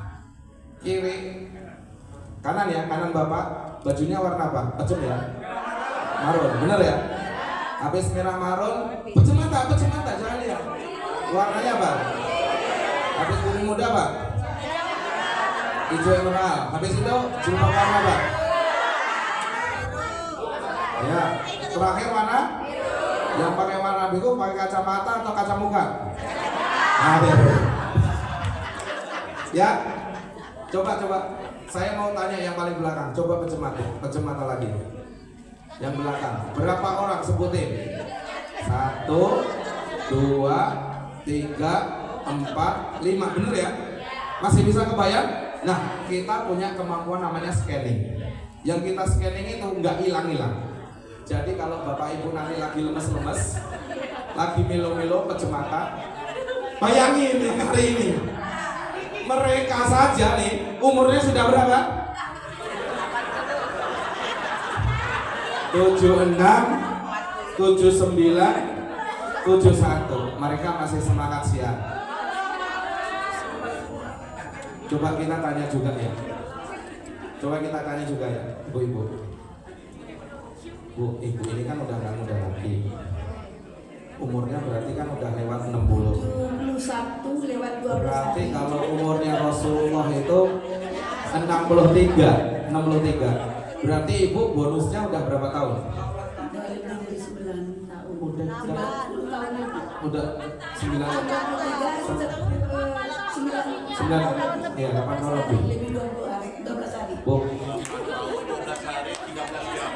Speaker 6: kiri kanan ya, kanan Bapak, bajunya warna apa? Pecum ya? Marun, bener ya? Habis merah marun, pecemata, jangan lihat. Warnanya apa? Habis kuning muda apa? Hijau emerald. Habis itu jilbab warna apa? Ya, terakhir mana? Yang pakai warna biru pakai kacamata atau kaca muka? Ada. Ya, coba. Saya mau tanya yang paling belakang. Coba pecemata lagi. Yang belakang. Berapa orang sebutin? 1, 2, 3, 4, 5. Bener ya? Masih bisa kebayang? Nah, kita punya kemampuan namanya scanning. Yang kita scanning itu nggak hilang-hilang. Jadi kalau bapak ibu nanti lagi lemes-lemes, lagi milo-milo pecemata, bayangin nih hari ini mereka saja nih umurnya sudah berapa? 76, 79, 71. Mereka masih semangat siang. Coba kita tanya juga ya. Ibu-ibu. Bu, ibu ini kan udah nggak muda lagi. Umurnya berarti kan udah lewat 60.
Speaker 9: 21 lewat 12.
Speaker 6: Berarti kalau umurnya Rasulullah itu 63. Berarti ibu bonusnya udah berapa tahun?
Speaker 9: Dari 9 tahun.
Speaker 6: Udah
Speaker 9: 10 tahun lagi.
Speaker 6: Udah 9 tahun. 9 ya 8 tahun lebih.
Speaker 9: Lebih 12 hari.
Speaker 6: Bu.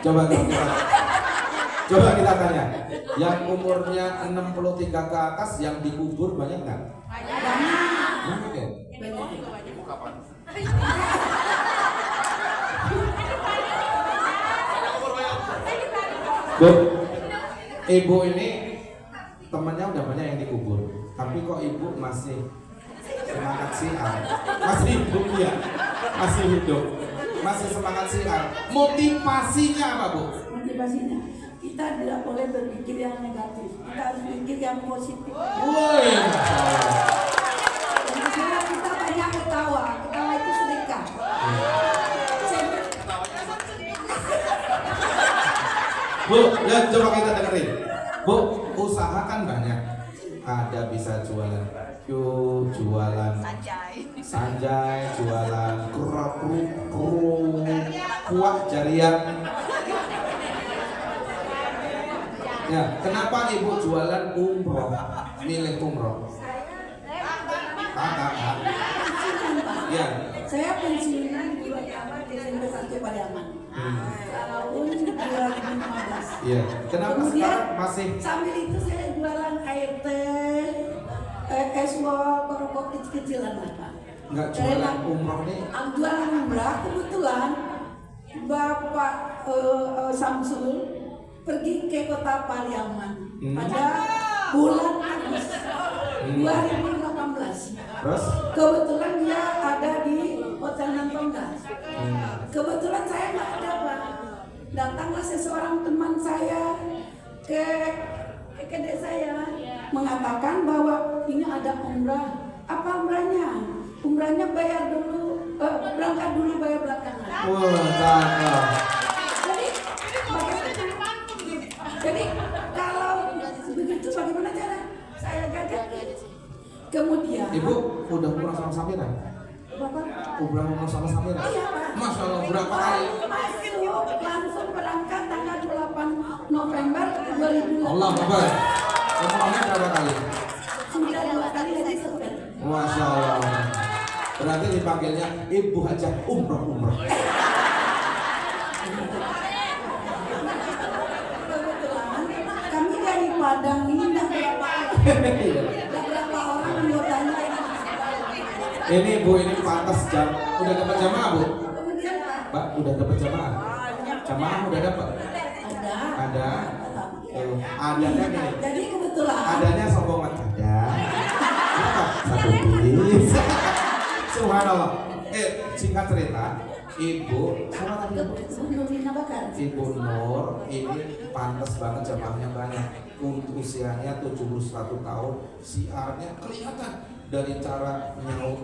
Speaker 6: Coba kita tanya. Yang umurnya 63 ke atas yang dikubur banyak nggak? Banyak ya? Bu, ibu ini temannya udah banyak yang dikubur, tapi kok ibu masih semangat siar, masih hidup ya, masih semangat siar. Motivasinya apa, Bu?
Speaker 9: Motivasinya kita tidak boleh berpikir yang negatif, kita harus berpikir yang positif.
Speaker 6: Woi,
Speaker 9: Dan karena kita banyak ketawa itu sedekah.
Speaker 6: Bu, ya coba kita dengerin. Bu, usaha kan banyak. Ada bisa jualan baju, jualan sanjay, jualan kuah jariah. Ya, kenapa ibu jualan umroh? Milih umroh? Ya.
Speaker 9: Saya pensiunan bulan Desember 1 Pariaman. Tahun 2015.
Speaker 6: Iya. Kenapa
Speaker 9: Kemudian,
Speaker 6: sekarang masih?
Speaker 9: Sambil itu saya jualan air teh, es rokok kecil-kecilan Pak.
Speaker 6: Nggak jualan umroh nih?
Speaker 9: Jualan umrah kebetulan Bapak Samsul pergi ke kota Pariaman pada bulan Agustus 2018.
Speaker 6: Terus?
Speaker 9: Kebetulan dia ada di Hotel Nantongga. Kebetulan saya nggak ada Pak. Datanglah seseorang teman saya ke kedai saya mengatakan bahwa ini ada umrah. Apa umrahnya? Umrahnya bayar dulu, berangkat dulu bayar belakangan.
Speaker 6: Wah, cakep.
Speaker 9: Jadi kalau begitu bagaimana cara saya gagal? Kemudian
Speaker 6: Ibu udah umrah sama Samira?
Speaker 9: Bapak
Speaker 6: Umrah sama Samira?
Speaker 9: Iya, Pak.
Speaker 6: Masya Allah, berapa kali?
Speaker 9: Masuk langsung berangkat tanggal 8 November 2008.
Speaker 6: Allah Akbar. Umrahnya berapa kali?
Speaker 9: 9 kali lagi sampai.
Speaker 6: Masya Allah. Berarti dipanggilnya Ibu Hajah umroh.
Speaker 9: Kebetulan kami dari Padang ini tidak berapa orang anggotanya.
Speaker 6: Ini Bu, ini pantas jam. Udah dapat jamaah Bu?
Speaker 9: Kemudian Pak,
Speaker 6: Udah dapat jamaah? Jamaah udah dapat?
Speaker 9: ada.
Speaker 6: Adanya nih.
Speaker 9: Jadi kebetulan
Speaker 6: Adanya sombongan ada. Berapa? 1 bis. Subhanallah. Singkat cerita, Ibu, siapa tadi Ibu?
Speaker 9: Nurina Bakar.
Speaker 6: Ibu Nur ini pantas banget jamaahnya banyak. Untuk usianya 71 tahun, siarnya kelihatan dari cara nyaut,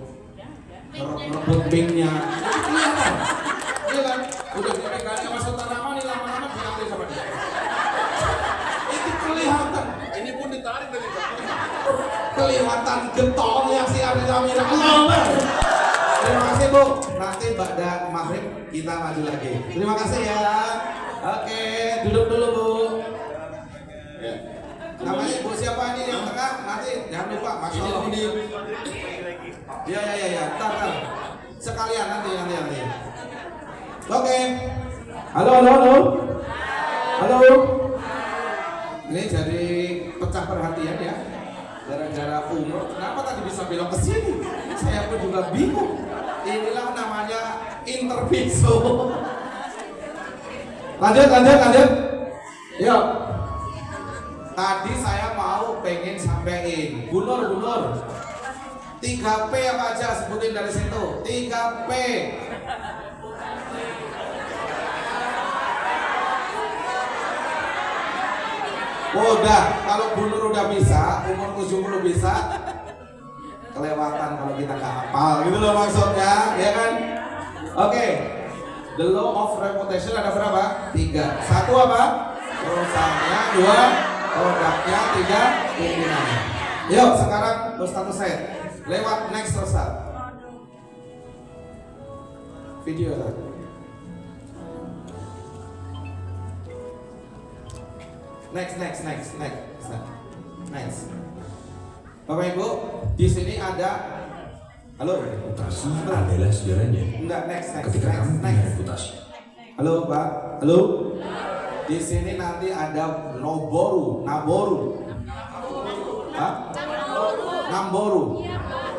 Speaker 6: ngerebut mic-nya. Kelihatan. Iya kan? Udah dipegangnya sama Sultan Rahman, lama-lama diambil sama dia. Itu kelihatan getolnya si Ardi Samira. Allah. Terima kasih Bu. Nanti ba'da maghrib kita maju lagi. Terima kasih ya. Oke, duduk dulu Bu. Ya. Namanya Bu siapa nih yang tengah? Nanti jangan lupa Masya Allah ini. Ya. Ntar. Sekalian nanti. Oke. Halo. Ini jadi pecah perhatian ya. Gara-gara umroh, kenapa tadi bisa belok ke sini? Saya pun juga bingung. Inilah namanya intermezzo. Lanjut. Yuk. Tadi saya pengen sampein. Bunur. 3P apa aja sebutin dari situ. 3P. Udah, kalau Bunur udah bisa, umur 70 bisa, kelewatan kalau kita nggak hafal, gitu loh maksudnya, ya kan? Oke, the law of reputation ada berapa? 3. 1 apa? Perusahaannya, 2 produknya, 3 pimpinannya. Yuk, sekarang Ustaz Said, lewat next Ustaz. Video Ustaz. Next. Bapak Ibu, di sini ada. Halo.
Speaker 7: Reputasi adalah sejarahnya.
Speaker 6: Enggak, next.
Speaker 7: Ketika kamu punya reputasi.
Speaker 6: Halo Pak. Halo. Di sini nanti ada Naboru. Hah? Namboru.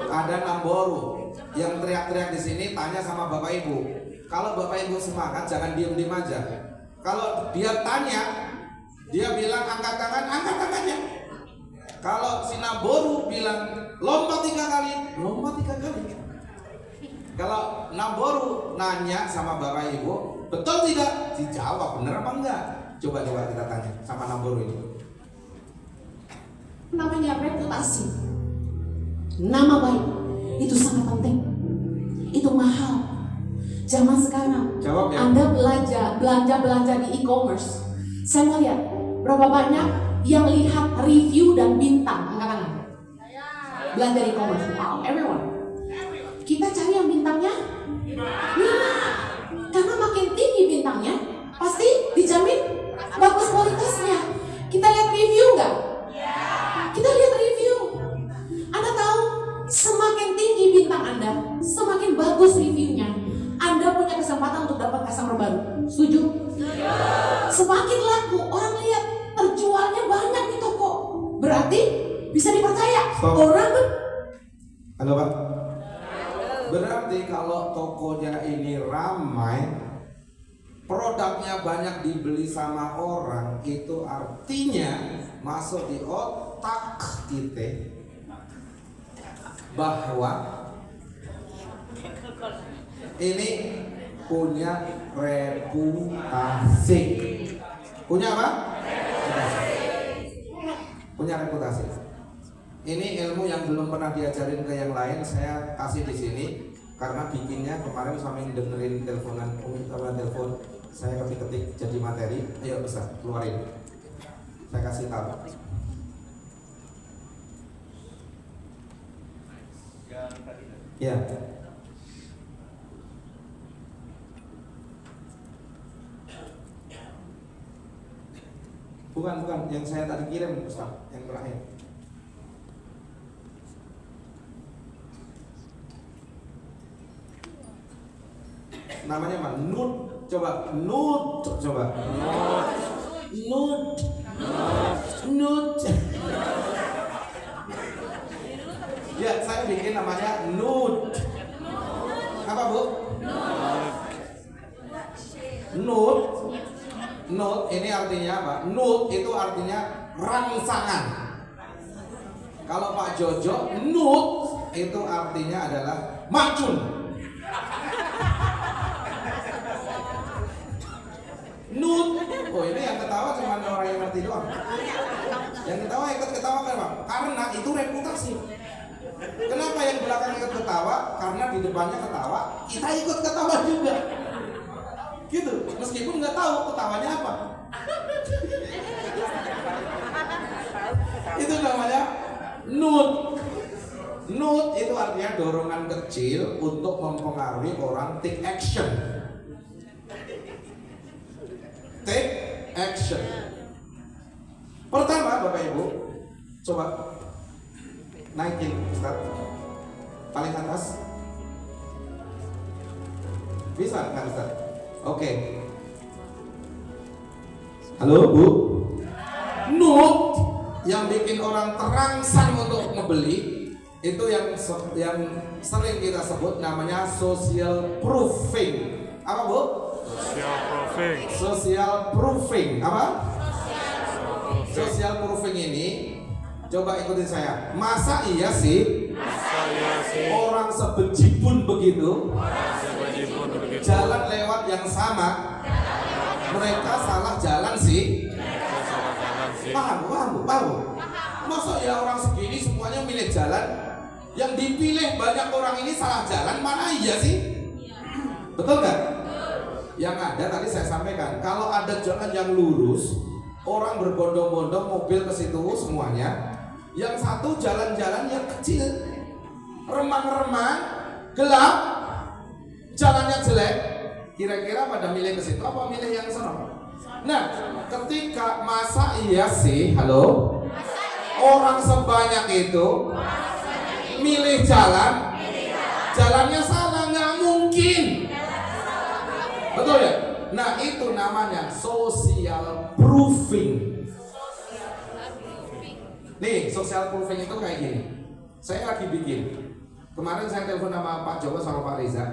Speaker 6: Ada Namboru. Yang teriak-teriak di sini tanya sama Bapak Ibu. Kalau Bapak Ibu semangat, jangan diem-diem aja. Kalau dia tanya, dia bilang angkat tangannya. Kalau si Namboru bilang lompat 3 kali. Kalau Namboru nanya sama Bapak Ibu, betul tidak? Dijawab bener apa enggak? Coba kita tanya sama Namboru ini.
Speaker 9: Namanya reputasi, nama baik itu sangat penting, itu mahal. Zaman sekarang,
Speaker 6: Jawab ya.
Speaker 9: Anda belanja di e-commerce. Saya mau lihat berapa banyak yang lihat review dan bintang, angkat tangan. Belanja di e-commerce, wow, everyone. Kita cari yang bintangnya 5, karena makin tinggi bintangnya, pasti dijamin bagus kualitasnya. Kita lihat review nggak? Kita lihat review. Anda tahu, semakin tinggi bintang Anda, semakin bagus reviewnya. Anda punya kesempatan untuk dapat customer baru. Setuju? Semakin laku, orang lihat terjualnya banyak di toko, berarti bisa dipercaya.
Speaker 6: Stop.
Speaker 9: Orang
Speaker 6: Halo Pak. Berarti kalau tokonya ini ramai, produknya banyak dibeli sama orang, itu artinya masuk di otak kita bahwa ini punya reputasi. Punya apa? Punya reputasi. Ini ilmu yang belum pernah diajarin ke yang lain, saya kasih di sini karena bikinnya kemarin sambil dengerin telepon, saya ketik jadi materi. Ayo besar, keluarin. Saya kasih tahu. Ya. Bukan, yang saya tadi kirim Ustaz, yang terakhir. Namanya apa? Coba. Ya, saya bikin namanya nude. Apa Bu? Nude ini artinya apa? Nude itu artinya rangsangan. Kalau Pak Jojo, nude itu artinya adalah macun. Nude. Oh, ini yang ketawa cuma orang yang ngerti doang. Yang ketawa ikut ketawa kenapa? Karena itu reputasi. Kenapa yang belakang ikut ketawa? Karena di depannya ketawa, kita ikut ketawa juga. Gitu, meskipun nggak tahu ketawanya apa. Itu namanya Nut itu artinya dorongan kecil untuk mempengaruhi orang take action. Take action. Pertama, Bapak Ibu, coba naikin, Ustaz. Paling atas. Bisa kan, Ustaz? Oke. Halo, Bu. Nut yang bikin orang terangsang untuk membeli itu yang sering kita sebut namanya social proofing. Apa, Bu? Social proofing. Apa? Social proofing ini, coba ikutin saya. Masa iya sih orang sebejibun begitu jalan lewat yang sama, mereka salah jalan sih? Paham. Masa ya orang segini semuanya milih jalan, yang dipilih banyak orang ini salah jalan, mana iya sih? Betul nggak? Yang ada tadi saya sampaikan, kalau ada jalan yang lurus, orang berbondong-bondong mobil ke situ semuanya. Yang satu jalan-jalan yang kecil, remang-remang, gelap, jalannya jelek. Kira-kira pada milih ke situ apa milih yang sana? Nah, ketika masa iya sih, halo, orang sebanyak itu milih jalannya salah, nggak mungkin. Betul ya? Nah, itu namanya social proofing. Nih, social proofing itu kayak gini. Saya lagi bikin. Kemarin saya telepon sama Pak Joko sama Pak Reza.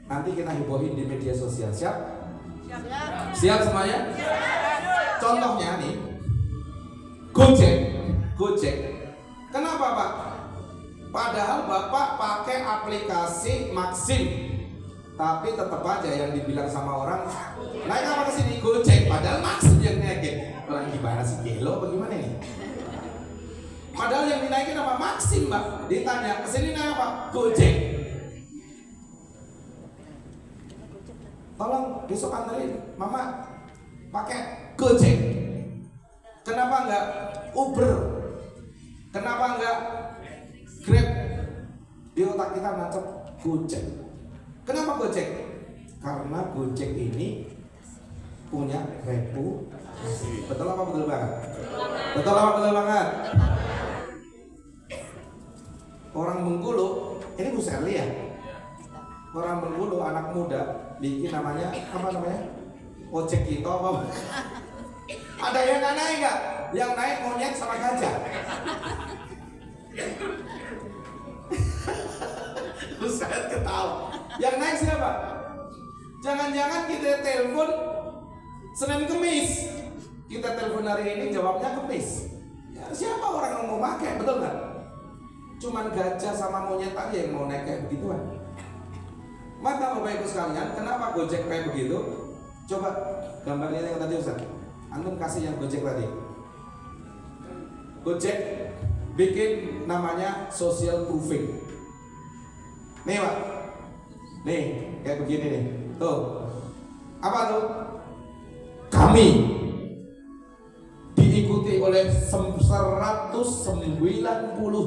Speaker 6: Nanti kita hebohin di media sosial. Siap? Siap semuanya? Contohnya nih, Gojek. Kenapa, Pak? Padahal Bapak pakai aplikasi Maxim, tapi tetap aja yang dibilang sama orang, naik apa ke sini? Gojek. Padahal Maxim yang naikin. Orang gimana sih, gelo bagaimana nih? Padahal yang dinaikin apa? Maxim, Mbak. Ditanya, kesini naik apa? Gojek. Tolong besok anterin Mama pakai Gojek. Kenapa enggak Uber? Kenapa enggak Grab? Di otak kita nancep Gojek. Kenapa Gojek? Karena Gojek ini punya reputasi. Betul apa betul banget? Betul apa betul banget? Orang Bengkulu, ini Bu Serli ya? Orang Bengkulu anak muda bikin namanya apa namanya? Ojek kita apa? Ada yang naik nggak? Yang naik monyet sama gajah. Buset ketawa. Yang naik siapa? Jangan-jangan kita telepon Senin Kemis. Kita telepon hari ini jawabnya Kemis. Ya, siapa orang yang mau pakai, betul nggak? Cuman gajah sama monyet aja yang mau naik kayak begituan. Maka Bapak Ibu sekalian, kenapa Gojek kayak begitu? Coba gambarnya yang tadi Ustaz. Antum kasih yang Gojek tadi. Gojek bikin namanya social proofing. Nih Pak, nih kayak begini nih. Tuh, apa tuh? Kami diikuti oleh 190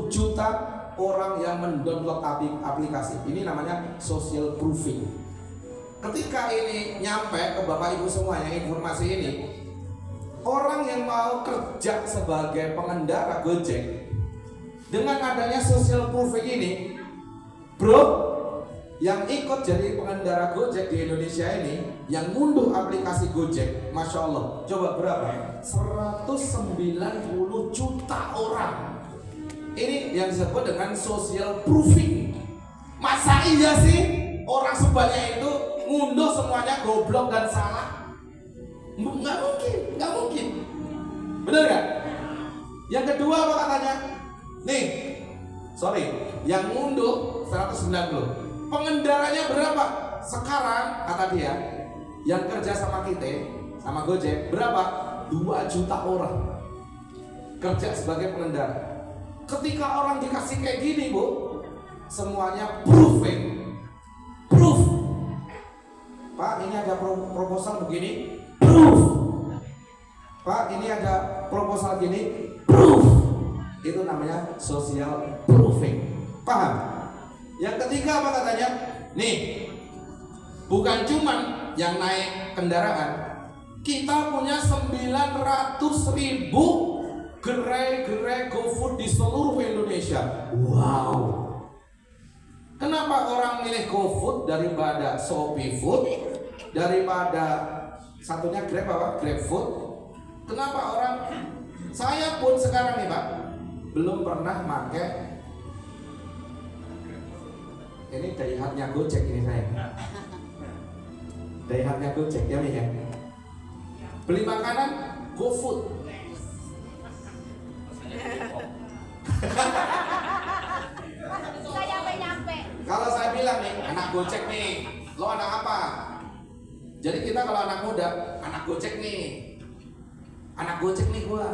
Speaker 6: juta orang yang mendownload aplikasi. Ini namanya social proofing. Ketika ini nyampe ke Bapak Ibu semuanya informasi ini, orang yang mau kerja sebagai pengendara Gojek dengan adanya social proofing ini, bro, yang ikut jadi pengendara Gojek di Indonesia ini, yang ngunduh aplikasi Gojek, Masya Allah, coba berapa? 190 juta orang. Ini yang disebut dengan social proofing. Masa iya sih orang sebanyak itu ngunduh semuanya goblok dan salah? Nggak mungkin. Bener gak? Yang kedua apa katanya? Nih, yang ngunduh 190. Pengendaranya berapa? Sekarang kata dia, yang kerja sama kita, sama Gojek, berapa? 2 juta orang kerja sebagai pengendara. Ketika orang dikasih kayak gini, Bu, semuanya proofing. Proof. Pak, ini ada proposal begini. Proof. Pak, ini ada proposal gini. Proof. Itu namanya social proofing. Paham? Yang ketiga apa katanya? Nih, bukan cuman yang naik kendaraan, kita punya 900.000 gerai-gerai GoFood di seluruh Indonesia. Wow. Kenapa orang milih GoFood daripada Shopee Food, daripada satunya Grab apa? Grab Food? Kenapa orang? Saya pun sekarang nih Pak, belum pernah pakai ini daihatnya Gojek ini saya. Daihatnya Gojek ya nih ya. Beli makanan GoFood. Kalau saya bilang nih, anak Gojek nih, lo anak apa? Jadi kita kalau anak muda, anak Gojek nih, anak Gojek nih gua.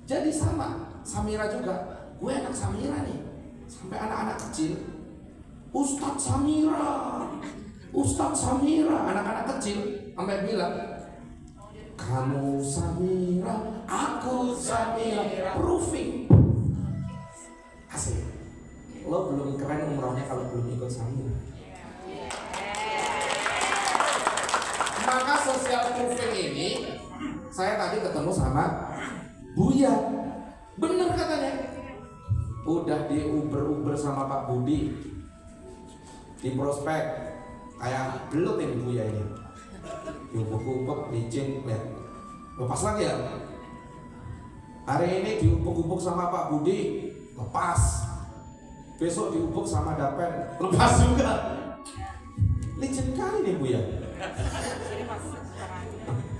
Speaker 6: Jadi sama, Samira juga, gue anak Samira nih. Sampai anak-anak kecil, Ustadz Samira, anak-anak kecil sampai bilang, kamu Samira, aku Samira, proofing. Asik. Lo belum keren umrohnya kalau belum ikut Samira. Maka social proofing ini, saya tadi ketemu sama Buya. Bener katanya. Udah di Uber sama Pak Budi di prospek kayak belut ini Buya ini. Diubuk-ubuk, licin, lihat. Lepas lagi ya. Hari ini diubuk-ubuk sama Pak Budi, lepas. Besok diubuk sama Dapen, lepas juga. Licin kali nih Buya.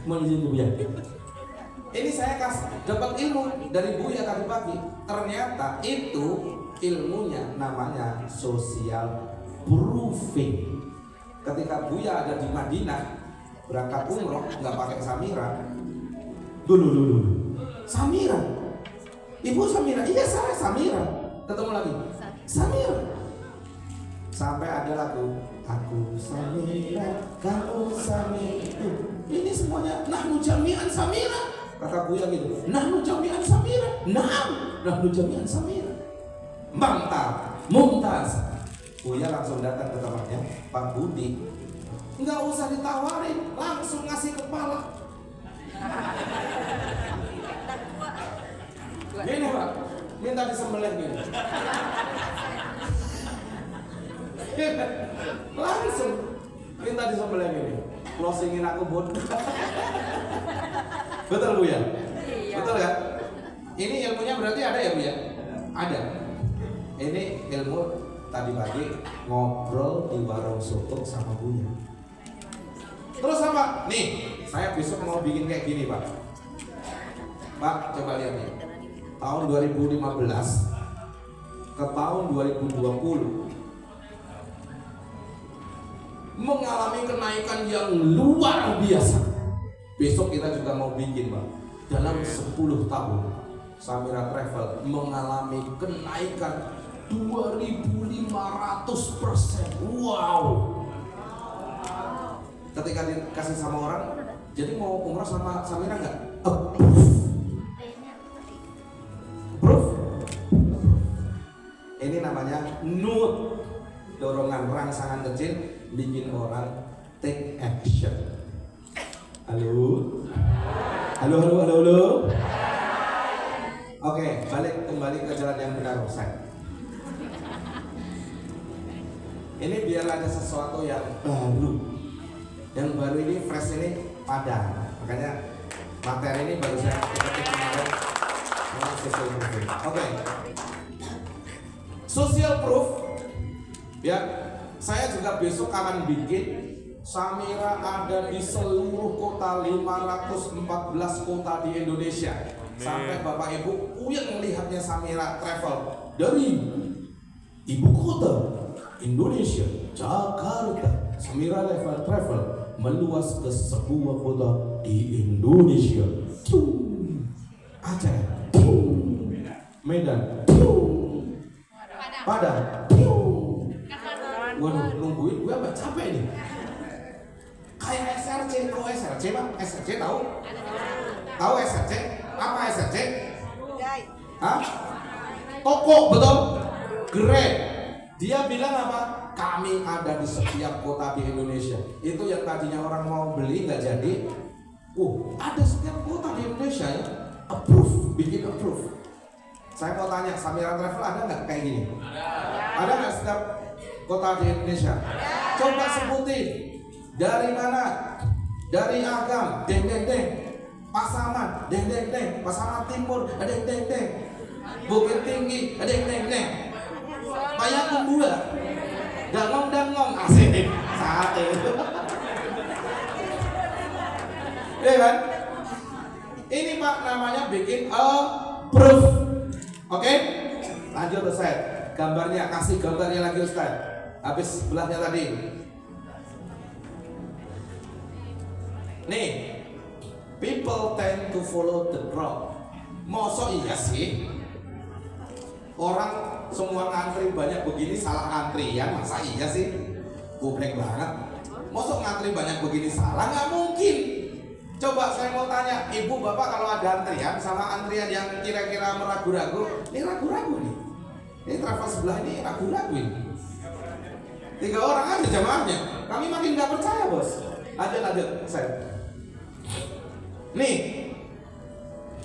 Speaker 6: Mau licin Buya. Ini saya dapat ilmu dari Buya tadi pagi. Ternyata itu ilmunya namanya social proofing. Ketika Buya ada di Madinah berangkat umroh nggak pakai Samira. Dulu. Samira. Ibu Samira. Iya saya Samira. Ketemu lagi. Samira. Sampai ada lagu aku Samira, kamu Samira. Ini semuanya nahnu jami'an Samira. Kata Buya gitu, nahnu jami'an Samira. Nahnu jami'an Samira. Mumtaz. Buya langsung datang ke tempatnya Pak Budi. Nggak usah ditawarin, langsung ngasih kepala. Gini Pak, minta disembelih gini. Langsung minta disembelih gini. Closingin aku Bud. Betul Bu ya? Betul kan? Ini ilmunya berarti ada ya Bu ya? Ada. Ini ilmu tadi pagi ngobrol di warung soto sama Buya. Terus apa? Nih, saya besok mau bikin kayak gini Pak. Pak, coba lihat nih. Tahun 2015 ke tahun 2020 mengalami kenaikan yang luar biasa. Besok kita juga mau bikin Pak. Dalam 10 tahun Samira Travel mengalami kenaikan 2.500%. Wow. Ketika dikasih sama orang, jadi mau umrah sama Samira nggak? Proof. Ini namanya nut, dorongan rangsangan kecil bikin orang take action. Halo. Oke, kembali ke jalan yang benar, Ustaz. Ini biar ada sesuatu yang baru. Yang baru ini fresh ini padan. Makanya materi ini baru saya ketik kemarin. Social proof. Oke. Social proof. Ya, saya juga besok akan bikin Samira ada di seluruh kota, 514 kota di Indonesia. Sampai Bapak Ibu puyeng melihatnya Samira Travel dari ibu kota Indonesia, Jakarta. Samira Travel meluas ke sebuah kota di Indonesia. Aceh, Medan, Padang. Waduh, nungguin gue apa capek nih. Kayak SRC, tahu SRC Bang? SRC tahu? Tahu SRC? Apa SRC? Hah? Toko, betul? Gerai. Dia bilang apa? Kami ada di setiap kota di Indonesia. Itu yang tadinya orang mau beli nggak jadi. Ada setiap kota di Indonesia ya. Approve, bikin approve. Saya mau tanya, Samira Travel ada nggak kayak gini? Ada nggak setiap kota di Indonesia? Coba sebutin. Dari mana? Dari Agam, deng deng deng. Pasaman, deng deng deng. Pasaman Timur, deng deng deng. Bukit Tinggi, deng deng deng. Payakumbuh, dangong asik sate. Ya kan? Ini Pak namanya bikin proof. Oke? Lanjut Ustaz. Gambarnya, kasih gambarnya lagi Ustaz. Habis sebelahnya tadi. Nih, people tend to follow the crowd. Mosok iya sih? Orang semua ngantri banyak begini salah antrian, masa iya sih? Goblek banget. Mosok ngantri banyak begini salah? Nggak mungkin. Coba saya mau tanya, ibu bapak kalau ada antrian sama antrian yang kira-kira meragu-ragu, ini ragu-ragu nih. Ini travel sebelah ini ragu-ragu ini. 3 orang aja jamaahnya. Kami makin nggak percaya bos. Lanjut saya. Nih,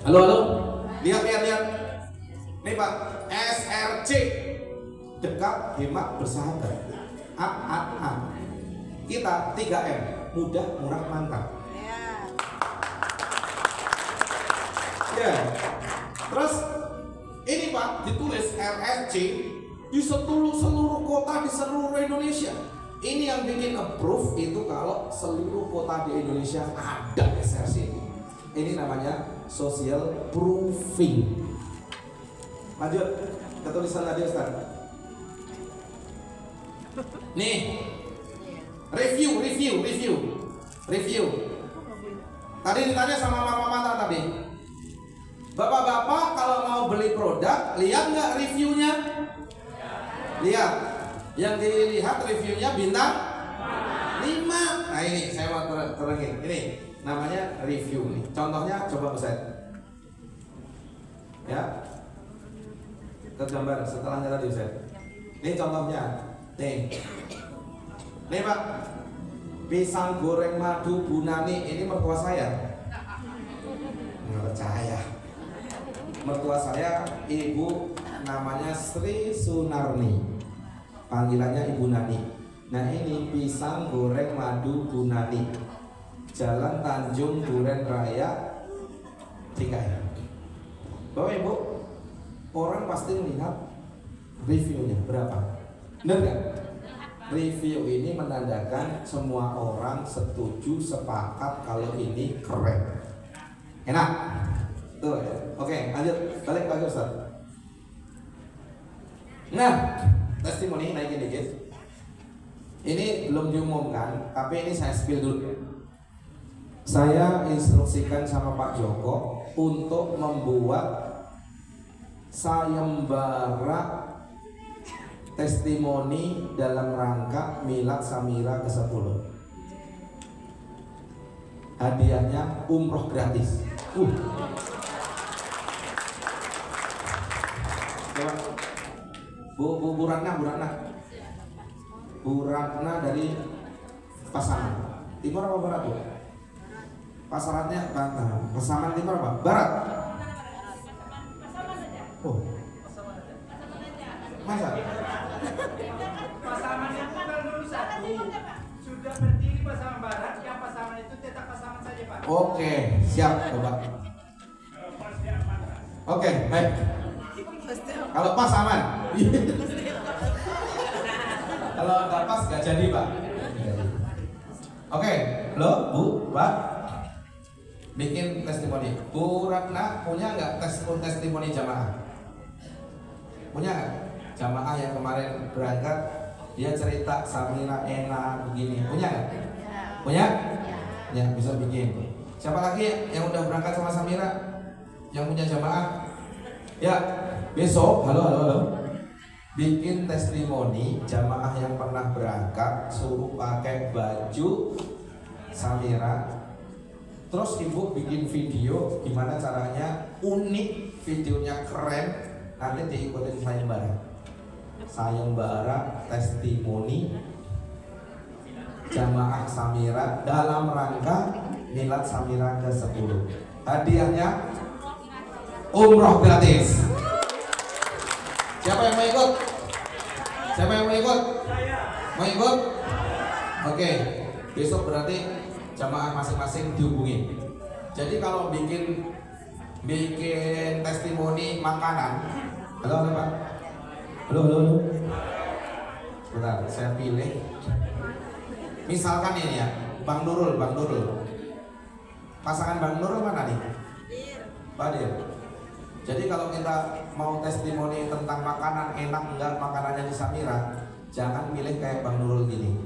Speaker 6: halo, lihat. Nih Pak, SRC, dekat, hemat, bersahabat. A. Kita 3M, mudah, murah, mantap. Ya. Terus ini Pak ditulis RSC di seluruh kota di seluruh Indonesia. Ini yang bikin approve itu kalau seluruh kota di Indonesia ada SRC ini. Ini namanya social proofing. Lanjut ke tulisan tadi Ustaz. Nih, review. Tadi ditanya sama mama tadi. Bapak-bapak kalau mau beli produk, lihat nggak reviewnya? Lihat. Yang dilihat reviewnya bintang 5. Nah ini saya mau terangin. Ini namanya review nih. Contohnya coba Ustaz. Ya. Ke gambar setelahnya tadi Ustaz. Ini contohnya. Nih Pak. Pisang goreng madu Bu Nani ini mertua saya. Nggak percaya. Mertua saya ibu namanya Sri Sunarni, panggilannya Ibu Nani. Nah ini pisang goreng madu Bu Nani, Jalan Tanjung Duren Raya 3M. Bapak Ibu, orang pasti melihat reviewnya berapa. Benar nggak? Review ini menandakan semua orang setuju, sepakat kalau ini keren, enak. Tuh ya. Oke, lanjut. Balik lagi Ustaz. Nah, testimoni naikin dikit. Ini belum diumumkan, tapi ini saya spill dulu. Saya instruksikan sama Pak Joko untuk membuat sayembara testimoni dalam rangka Milad Samira ke-10. Hadiahnya umroh gratis. Bu Ratna dari Pasaman Timur apa Barat Bu? Pasarannya Pasaman Timur apa? Barat? Masa?
Speaker 10: Pasaman yang tanggal 21 sudah berdiri Pasaman Barat, yang Pasaman itu tetap Pasaman saja Pak.
Speaker 6: Oke, siap Bapak. Oke, baik. Kalau pas aman. Kalau nggak pas nggak jadi Pak. Oke, lo Bu, Pak, bikin testimoni. Bu Ratna punya nggak testimoni jamaah? Punya nggak? Jamaah yang kemarin berangkat dia cerita Samira enak begini. Punya nggak? Punya? Ya bisa bikin. Siapa lagi yang udah berangkat sama Samira? Yang punya jamaah? Ya, besok halo. Bikin testimoni jamaah yang pernah berangkat, suruh pakai baju Samira. Terus ibu bikin video gimana caranya unik videonya keren, nanti diikutin sayembara testimoni jamaah Samira dalam rangka Milad Samira ke-10. Hadiahnya umroh gratis. Siapa yang mau ikut? Siapa yang mau ikut? Mau ikut? Oke, besok berarti jamaah masing-masing dihubungi. Jadi kalau bikin testimoni makanan, halo Pak, halo. Bentar, saya pilih. Misalkan ini ya, Bang Nurul. Pasangan Bang Nurul mana nih? Pak Dir. Jadi kalau kita mau testimoni tentang makanan enak enggak makanannya di Samira, jangan pilih kayak Bang Nurul gini.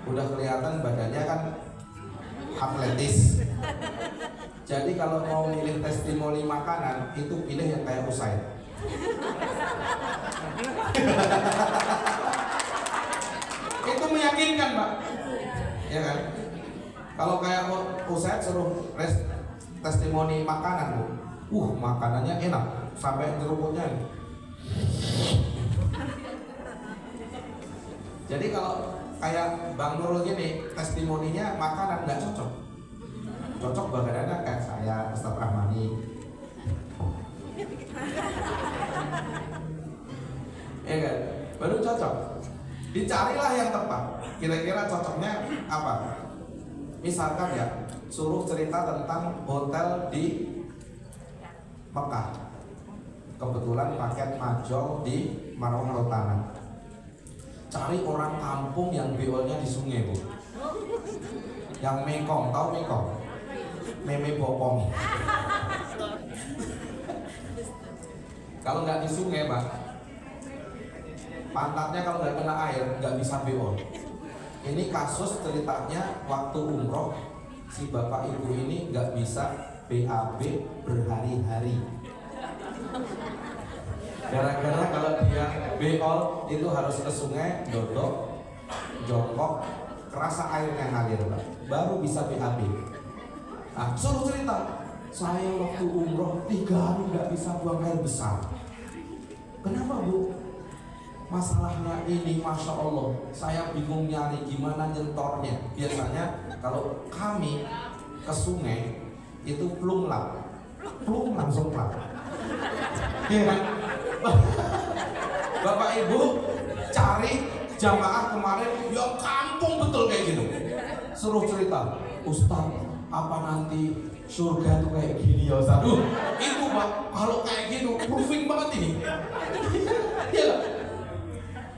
Speaker 6: Udah kelihatan badannya kan atletis. Jadi kalau mau milih testimoni makanan itu pilih yang kayak Usaid. Itu meyakinkan, Pak. Ya kan? Kalau kayak Usaid suruh testimoni makanan, Bu. Makanannya enak sampai nyeruputnya. Jadi kalau kayak Bang Nurul gini, testimoninya makanan nggak cocok. Cocok badannya kayak saya, Ustaz Rahmani. Ya kan? Baru cocok. Dicarilah yang tepat. Kira-kira cocoknya apa? Misalkan ya, suruh cerita tentang hotel di Mekah. Kebetulan paket majol di Marwah Rotanah. Cari orang kampung yang beolnya di sungai, Bu. Yang mekong, tahu mekong? Meme bopong. Kalau nggak di sungai, Pak, pantatnya kalau nggak kena air nggak bisa beol. Ini kasus ceritanya waktu umroh si bapak ibu ini nggak bisa BAB berhari-hari. Gara-gara kalau dia beol itu harus ke sungai, dodok, jongkok, kerasa airnya ngalir, Pak, baru bisa BAB. Nah, suruh cerita, saya waktu umroh 3 hari nggak bisa buang air besar. Kenapa, Bu? Masalahnya ini, Masya Allah, saya bingung nyari gimana nyentornya. Biasanya kalau kami ke sungai itu plung langsung lap. Iya kan? Bapak Ibu cari jamaah kemarin yang kampung betul kayak gitu. Suruh cerita, Ustaz, apa nanti surga tuh kayak gini ya Ustaz? Itu Pak, kalau kayak gitu proofing banget ini. Iya.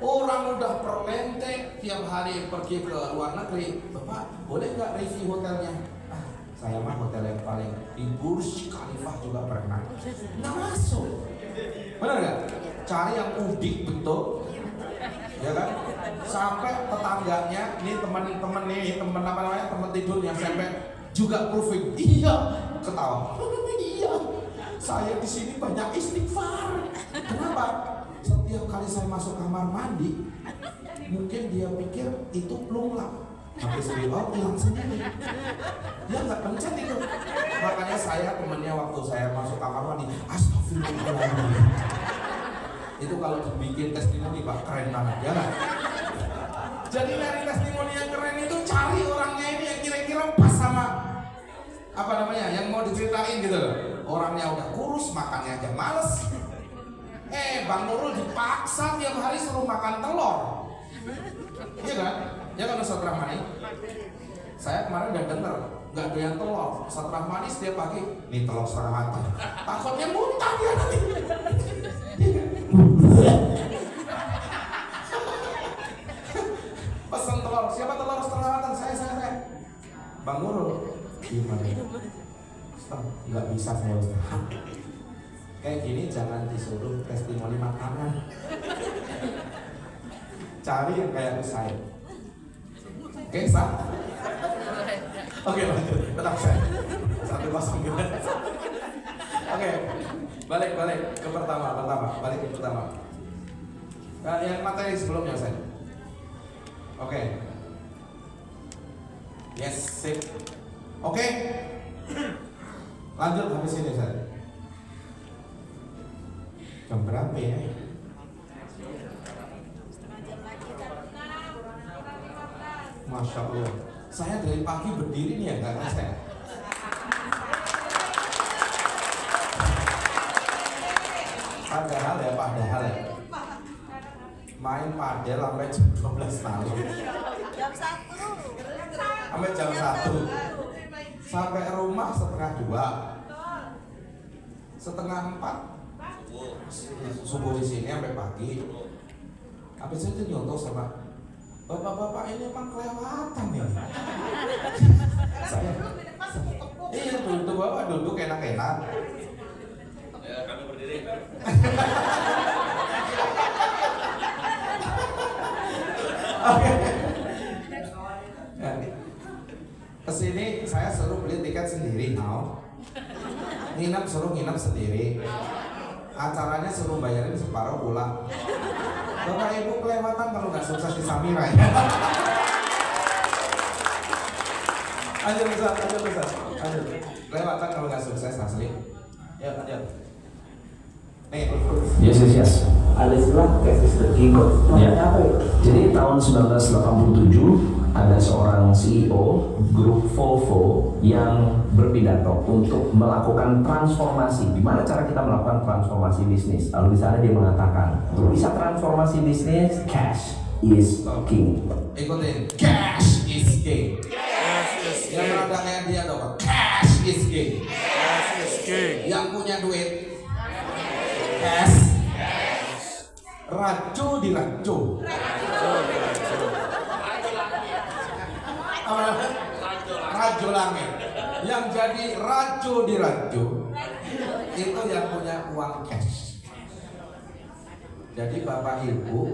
Speaker 6: Orang udah permentek tiap hari pergi ke luar negeri. Bapak, boleh nggak review hotelnya? Ah, saya mah hotel yang paling di Burj Khalifah juga pernah. Nggak masuk. Benar nggak? Cari yang udik betul, ya kan? Sampai tetangganya, ini teman apa namanya, teman tidurnya sampai juga proofing. Iya, ketawa. Iya, saya di sini banyak istighfar. Kenapa? Setiap kali saya masuk kamar mandi, mungkin dia pikir itu plung lap. Habis beol hilang sendiri. Dia nggak pencet itu. Makanya saya temennya waktu saya masuk kamar mandi, astagfirullahaladzim. Itu kalau dibikin testimoni Pak, keren banget, ya kan? Jadi dari testimoni yang keren itu cari orangnya ini yang kira-kira pas sama apa namanya, yang mau diceritain gitu loh. Orangnya udah kurus, makannya aja males. Bang Nurul dipaksa tiap hari suruh makan telur. Iya kan? Ya kan Ustaz Rahmani? Saya kemarin udah denger nggak doyan telur. Ustaz Rahmani setiap pagi, nih telur setengah matang. Takutnya muntah dia nanti. Pesan telur, siapa telur setengah matang? Saya. Bang Nurul, gimana? Ustaz, nggak bisa saya Ustaz. Kayak gini jangan disuruh testimoni makanan. Cari yang kayak Usaid. Oke, sah? Oke, lanjut. Tetap saya. 1-0 gitu. Oke, balik ke pertama. Balik ke pertama. Yang materi sebelumnya saya. Oke. Yes, sip. Oke. Lanjut habis ini saya. Jam berapa ya? Masya Allah. Saya dari pagi berdiri nih ya, nggak rasa ya. Padahal ya. Main padel sampai jam 12 malam. Sampai jam 1. Sampai rumah setengah 2. Setengah 4. Subuh di sini sampai pagi. Habis itu nyontoh sama bapak-bapak ini emang kelewatan ya. Saya iya duduk bapak duduk enak-enak.
Speaker 8: Ya, kami berdiri.
Speaker 6: Oke. Kesini saya suruh beli tiket sendiri, nginep suruh nginep sendiri. Acaranya suruh bayarin separuh pulang. Bapak ibu kelewatan kalau nggak sukses di Samira ya. Lanjut. Kelewatan kalau nggak sukses asli. Ya lanjut. Nih,
Speaker 5: Yes.
Speaker 1: Ada istilah cash is the king.
Speaker 5: Ya.
Speaker 1: Apa ya?
Speaker 5: Jadi tahun 1987 ada seorang CEO grup Volvo yang berpidato untuk melakukan transformasi. Gimana cara kita melakukan transformasi bisnis? Lalu di sana dia mengatakan, untuk bisa transformasi bisnis, cash is king.
Speaker 6: ikutin. Cash is king. Yang berada kayak dia dong. Cash is king. Yang punya duit. Cash. Racu di racu. Rajo langit. Yang jadi racu di racu itu yang punya uang cash. Jadi bapak ibu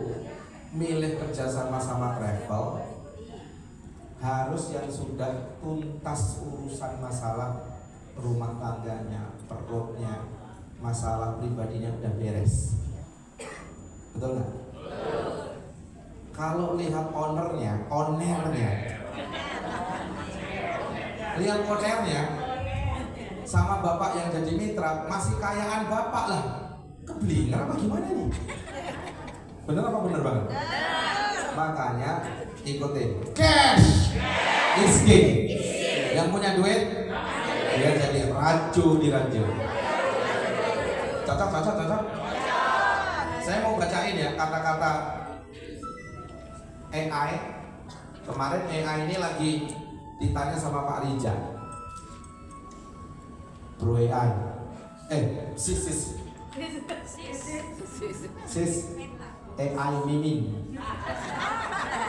Speaker 6: milih kerjasama sama travel harus yang sudah tuntas urusan masalah rumah tangganya, perutnya, masalah pribadinya udah beres. Betul nggak? Kalau lihat ownernya, lihat ownernya sama bapak yang jadi mitra masih kayaan bapak lah. Keblinger apa gimana nih? Bener apa bener banget? Makanya ikutin. Cash is king. Yang punya duit dia jadi racu di racu. Cocok. Saya mau bacain ya kata-kata AI. Kemarin AI ini lagi ditanya sama Pak Rija. Bro AI. Sis AI Mimin.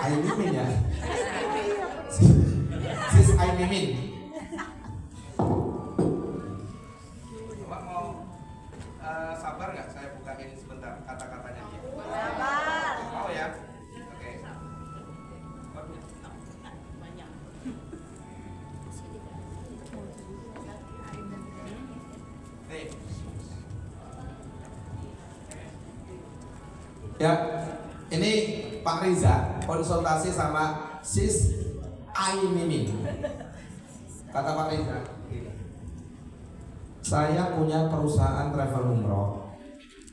Speaker 6: AI Mimin ya. Sis AI Mimin. Coba mau sabar nggak saya bukain sebentar kata-katanya dia. Sabar. Mau ya? Oke. Nih. Ya, ini Pak Riza konsultasi sama Sis Ai Mimin. Kata Pak Riza, saya punya perusahaan travel umroh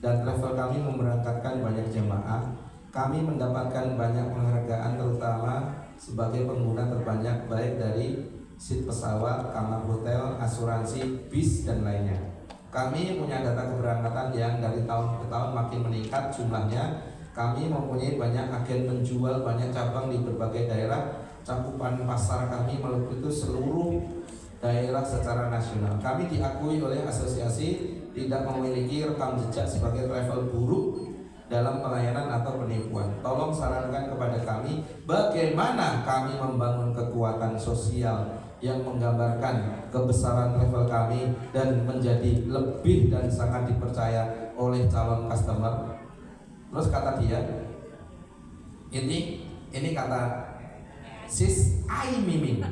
Speaker 6: dan travel kami memberangkatkan banyak jemaah. Kami mendapatkan banyak penghargaan terutama sebagai pengguna terbanyak baik dari seat pesawat, kamar hotel, asuransi, bis dan lainnya. Kami punya data keberangkatan yang dari tahun ke tahun makin meningkat jumlahnya. Kami mempunyai banyak agen penjual, banyak cabang di berbagai daerah. Cakupan pasar kami meliputi seluruh daerah secara nasional. Kami diakui oleh asosiasi tidak memiliki rekam jejak sebagai travel buruk dalam pelayanan atau penipuan. Tolong sarankan kepada kami bagaimana kami membangun kekuatan sosial yang menggambarkan kebesaran travel kami dan menjadi lebih dan sangat dipercaya oleh calon customer. Terus kata dia, ini kata Sis Ai Mimin.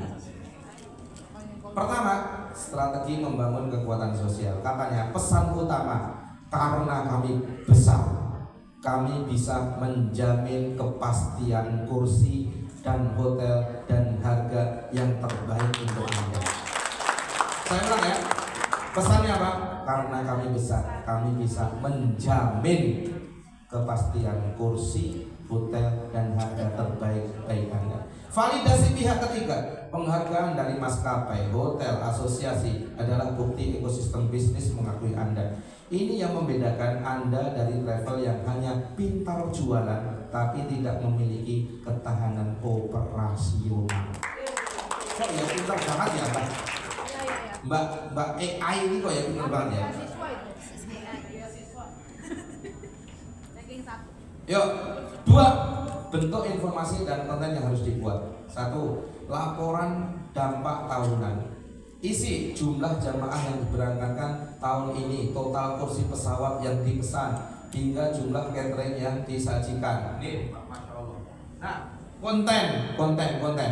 Speaker 6: Pertama, strategi membangun kekuatan sosial. Katanya pesan utama, karena kami besar, kami bisa menjamin kepastian kursi dan hotel dan harga yang terbaik untuk Anda. Saya bilang ya, pesannya apa? karena kami besar, kami bisa menjamin kepastian kursi, hotel, dan harga terbaik bagi Anda. Validasi pihak ketiga, penghargaan dari maskapai, hotel, asosiasi adalah bukti ekosistem bisnis mengakui Anda. Ini yang membedakan Anda dari travel yang hanya pintar jualan tapi tidak memiliki ketahanan operasional. Kok ya pintar banget ya Mbak? Mbak AI ini kok ya pintar banget ya. Yuk, 2 bentuk informasi dan konten yang harus dibuat. 1. Laporan dampak tahunan. Isi jumlah jamaah yang diberangkatkan tahun ini, total kursi pesawat yang dipesan, hingga jumlah catering yang disajikan. Nih, Masya Allah. Nah, konten.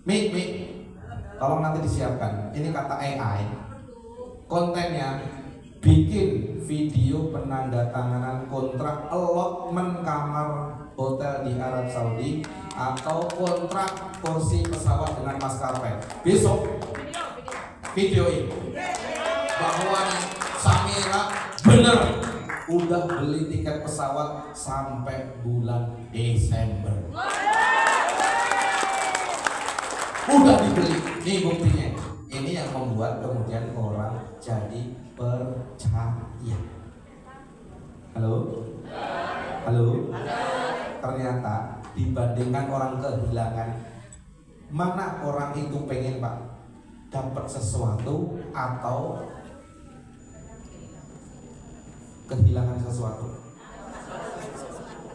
Speaker 6: Mik, tolong nanti disiapkan. Ini kata AI. Kontennya bikin video penandatanganan kontrak allotment kamar hotel di Arab Saudi atau kontrak kursi pesawat dengan maskapai. Besok videoin bahwa Samira bener udah beli tiket pesawat sampai bulan Desember. Udah dibeli. Nih buktinya. Ini yang membuat kemudian orang jadi percaya. Halo? Ternyata dibandingkan orang kehilangan, mana orang itu pengen Pak dapat sesuatu atau kehilangan sesuatu?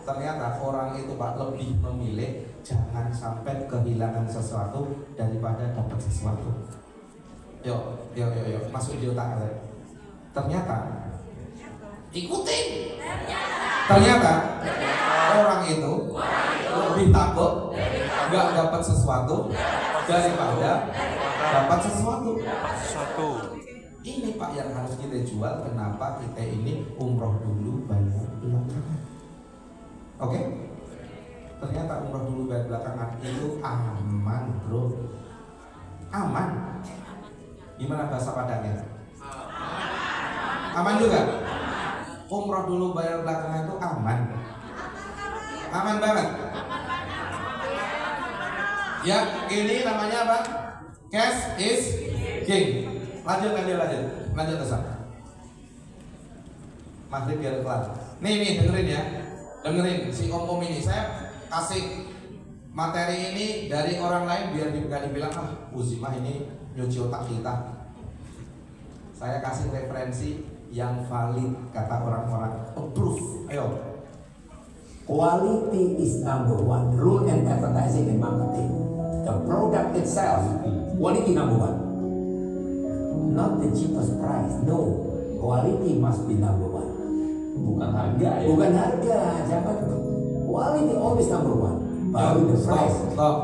Speaker 6: Ternyata orang itu Pak lebih memilih jangan sampai kehilangan sesuatu daripada dapat sesuatu. Yuk, masuk di otak saya. Ternyata ikutin. Ternyata orang itu lebih takut nggak dapat sesuatu daripada dapat sesuatu. Ini Pak yang harus kita jual. Kenapa kita ini umroh dulu bayar belakangan? Oke? Ternyata umroh dulu bayar belakangan itu aman, bro. Aman. Gimana bahasa Padangnya? Aman juga. Umroh dulu bayar belakangan itu aman. Aman banget. Ya, ini namanya apa? Cash is king. Lanjut ke sana. Maghrib biar kelar. Nih dengerin ya. Dengerin si om ini, saya kasih materi ini dari orang lain biar dibilang Uzimah ini nyuci otak kita. Saya kasih referensi yang valid, kata orang-orang approve. Ayo.
Speaker 1: Quality is number one. Rule and advertising and marketing. The product itself, quality number one. Not the cheapest price. No, quality must be number one.
Speaker 5: Bukan harga ya.
Speaker 1: Bukan harga, jangan. Quality always number one. Baru the price.
Speaker 6: Stop.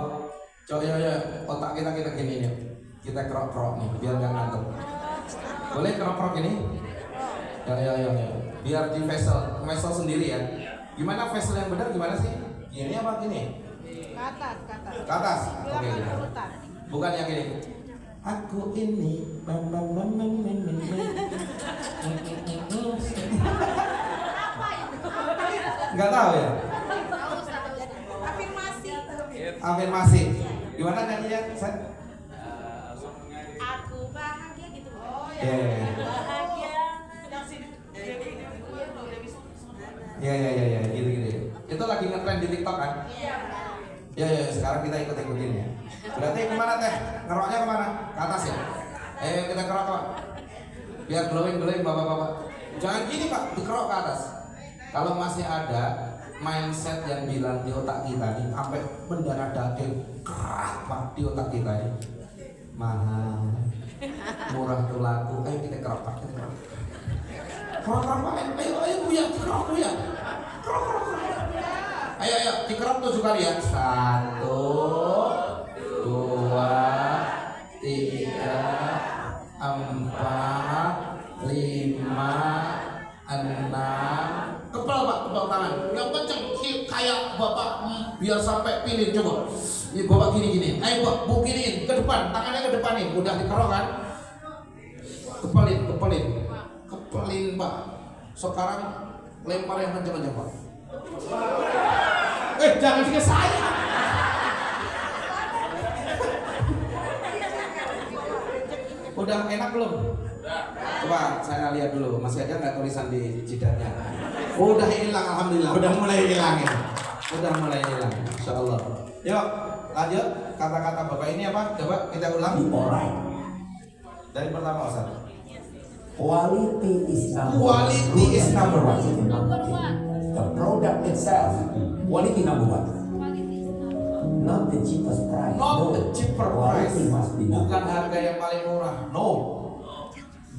Speaker 6: Coba ya, otak kita gini nih. Kita kerok-kerok nih, biar nggak ngantuk. Boleh kerok-kerok ini? Ya. Biar di facial sendiri ya. Gimana facial yang benar gimana sih? Gini apa gini? Ke atas. Oke. Bukan yang gini. Aku ini nggak tahu ya. Afirmasi. Gimana nyanyinya?
Speaker 9: Aku bahagia gitu.
Speaker 6: Bahagia. Ya, gitu. Itu lagi ngetrend di TikTok kan? Ya, sekarang kita ikutin ya. Berarti kemana teh? Ngeroknya kemana? Ke atas ya? Ayo kita kerok Pak. Biar glowing bapak-bapak. Jangan gini Pak, dikerok ke atas. Kalau masih ada mindset yang bilang di otak kita nih, sampai mendarah daging keras Pak di otak kita nih. Mahal, murah tuh laku. Ayo kita kerok Pak, kita kerok. Kerok Pak, ayo Buya, kerok Buya. Kerok. Ayo, dikerok 7 kali ya. 1, 2, 3, 4, 5, 6. Kepal Pak, kepal tangan. Yang kenceng kayak Bapak biar sampai pilih coba. Ini Bapak gini. Ayo Pak, Bu giniin ke depan, tangannya ke depanin. Udah dikerok kan? Kepalin. Pak. Sekarang lempar yang kencang-kencang Pak. Jangan ke saya. Udah enak belum? Coba saya lihat dulu, masih ada nggak tulisan di jidatnya? Udah hilang, alhamdulillah. Udah mulai hilang ya. Udah mulai hilang, insya Allah. Yuk, lanjut. Kata-kata Bapak ini apa? Coba kita ulang.
Speaker 1: Be alright.
Speaker 6: Dari pertama Ustaz.
Speaker 1: Quality is number
Speaker 6: Quality is number one.
Speaker 1: The product itself, quality number one. Not the cheapest price.
Speaker 6: Not the cheaper price.
Speaker 1: Quality must be number
Speaker 6: Bukan
Speaker 1: one.
Speaker 6: harga yang paling murah. No.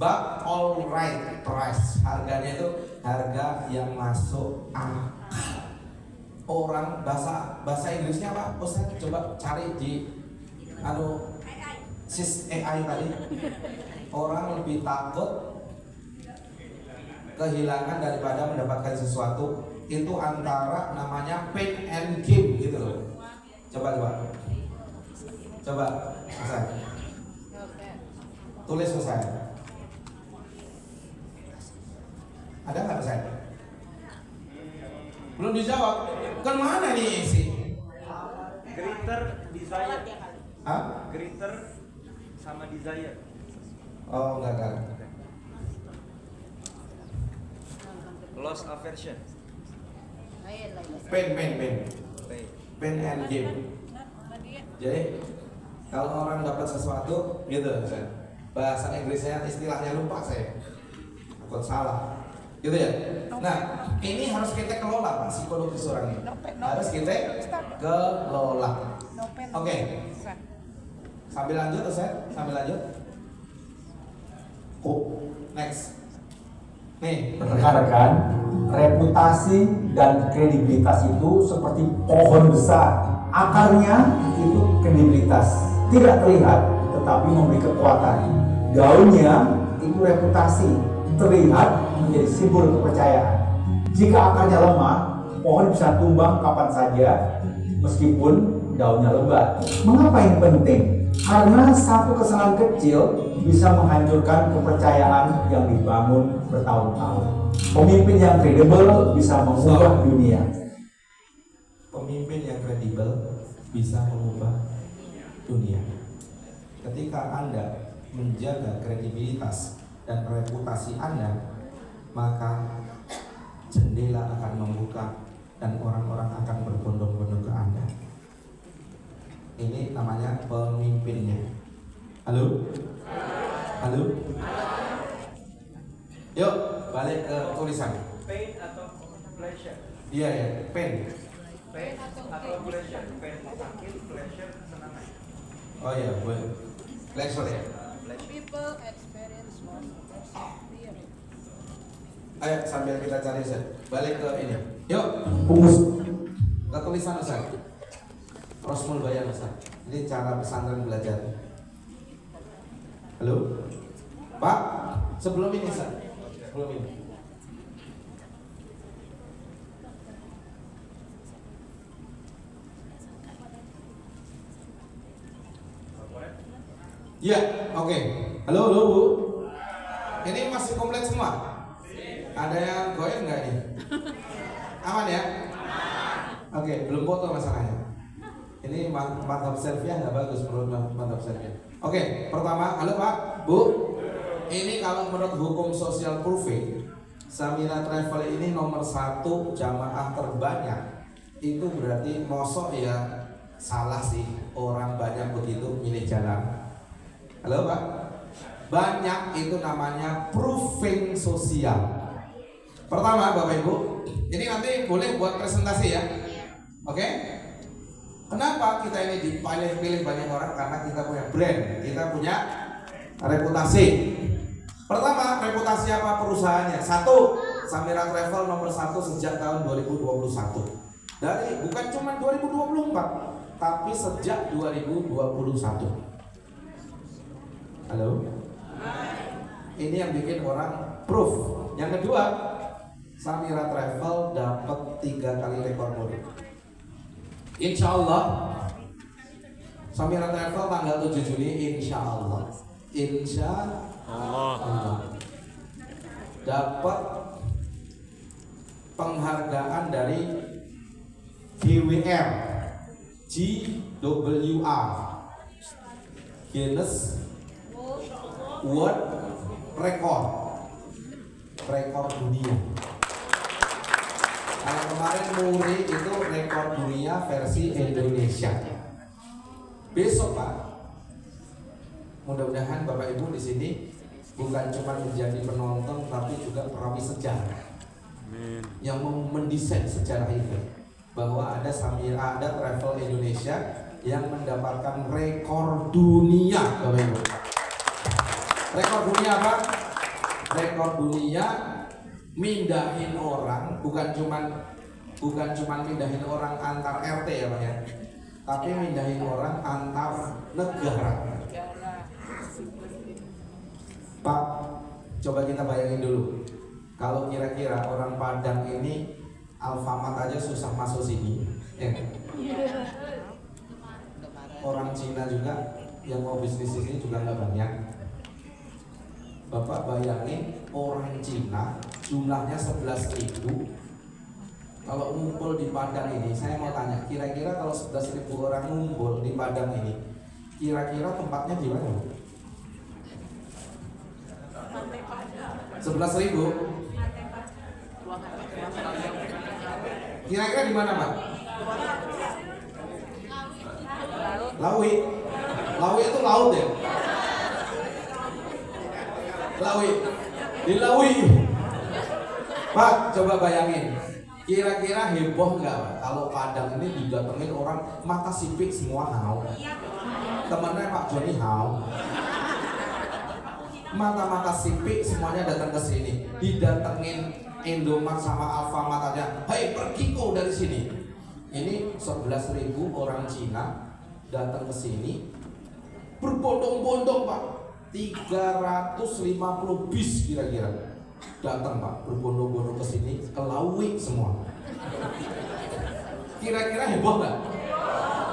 Speaker 6: But all right price. Harganya itu harga yang masuk akal. Orang bahasa Inggrisnya apa? Ustaz coba cari di sis AI tadi. Orang lebih takut kehilangan daripada mendapatkan sesuatu. Itu antara namanya pain and gain gitu loh. Coba Ustaz. Tulis Ustaz. Ada nggak Ustaz? Belum dijawab. Kan mana nih isi?
Speaker 10: Greater desire.
Speaker 6: Hah?
Speaker 10: Greater sama desire.
Speaker 6: Oh enggak.
Speaker 10: Loss aversion.
Speaker 6: Pain and gain. Jadi kalau orang dapat sesuatu gitu, bahasa Inggrisnya istilahnya lupa saya, takut salah, gitu ya. Nah ini harus kita kelola Pak, psikologis orang ini harus kita kelola. Oke. Sambil lanjut Ustaz, next. Nih,
Speaker 11: Rekan-rekan, reputasi dan kredibilitas itu seperti pohon besar. Akarnya itu kredibilitas, tidak terlihat tetapi memberi kekuatan. Daunnya itu reputasi, terlihat menjadi simbol kepercayaan. Jika akarnya lemah, pohon bisa tumbang kapan saja meskipun daunnya lebat. Mengapa ini penting? Karena satu kesalahan kecil bisa menghancurkan kepercayaan yang dibangun bertahun-tahun. Pemimpin yang kredibel bisa mengubah dunia.
Speaker 6: Pemimpin yang kredibel bisa mengubah dunia. Ketika Anda menjaga kredibilitas dan reputasi Anda, maka jendela akan membuka dan orang-orang akan berbondong-bondong ke Anda. Ini namanya pemimpinnya. Halo? Yuk, balik ke tulisan.
Speaker 10: Pain atau pleasure?
Speaker 6: Iya ya, pain.
Speaker 10: Pain atau pleasure? Pain sakit, pleasure senang.
Speaker 6: Oh iya, boleh. Pleasure ya.
Speaker 9: People experience more experience.
Speaker 6: Ayo sambil kita cari Ustaz. Balik ke ini. Yuk, ke tulisan Ustaz. Rosmul Bayan Ustaz. Ini cara pesantren belajar. Halo? Pak, sebelum ini Ustaz. Sebelum ini. Ya, oke. Halo Bu. Ini masih komplit semua? Ada yang goyang nggak ini? Aman ya? Oke, belum foto masalahnya. Ini mantap selfie nggak bagus menurut mantap selfie. Oke, pertama, halo Pak, Bu. Ini kalau menurut hukum social proving, Samira Travel ini nomor 1 jamaah terbanyak. Itu berarti mosok ya salah sih orang banyak begitu milih jalan. Halo Pak, banyak itu namanya proving sosial. Pertama Bapak Ibu, ini nanti boleh buat presentasi ya. Oke? Kenapa kita ini dipilih banyak orang? Karena kita punya brand, kita punya reputasi. Pertama, reputasi apa perusahaannya? 1, Samira Travel nomor 1 sejak tahun 2021. Dari bukan cuma 2024, tapi sejak 2021. Halo? Ini yang bikin orang proof. Yang kedua, Samira Travel dapat 3 kali rekor muri. Insya Allah Samira Travel tanggal 7 Juni Insya Allah dapat penghargaan dari GWR, Guinness World rekor dunia. Kalau kemarin Muri itu rekor dunia versi Indonesia. Besok Pak, mudah-mudahan Bapak Ibu di sini bukan cuma menjadi penonton tapi juga perawi sejarah yang mendesain sejarah itu, bahwa ada Samira, ada Travel Indonesia yang mendapatkan rekor dunia, Bapak Ibu. Rekor dunia apa? Rekor dunia mindahin orang, bukan cuman mindahin orang antar RT ya Pak ya, tapi mindahin orang antar negara. Pak, coba kita bayangin dulu, kalau kira-kira orang Padang ini Alfamart aja susah masuk sini, ya. Orang Cina juga yang mau bisnis di sini juga nggak banyak. Bapak bayangin orang Cina jumlahnya 11.000. Kalau ngumpul di Padang ini, saya mau tanya, kira-kira kalau 11.000 orang ngumpul di Padang ini, kira-kira tempatnya di mana? 11.000? Kira-kira di mana, Pak? Lawi. Lawi itu laut ya? Lawi. Di Lawi. Pak, coba bayangin. Kira-kira heboh nggak Pak kalau Padang ini didatengin orang mata sipit semua hau. Temennya Pak Joni hau. Mata-mata sipit semuanya datang ke sini. Didatengin Indomaret sama Alfamart aja. Hei, pergi kau dari sini. Ini 11.000 orang Cina datang ke sini berbondong-bondong Pak. 350 bis kira-kira datang Pak, berbondong-bondong ke sini, ke Lawi semua. Kira-kira heboh nggak?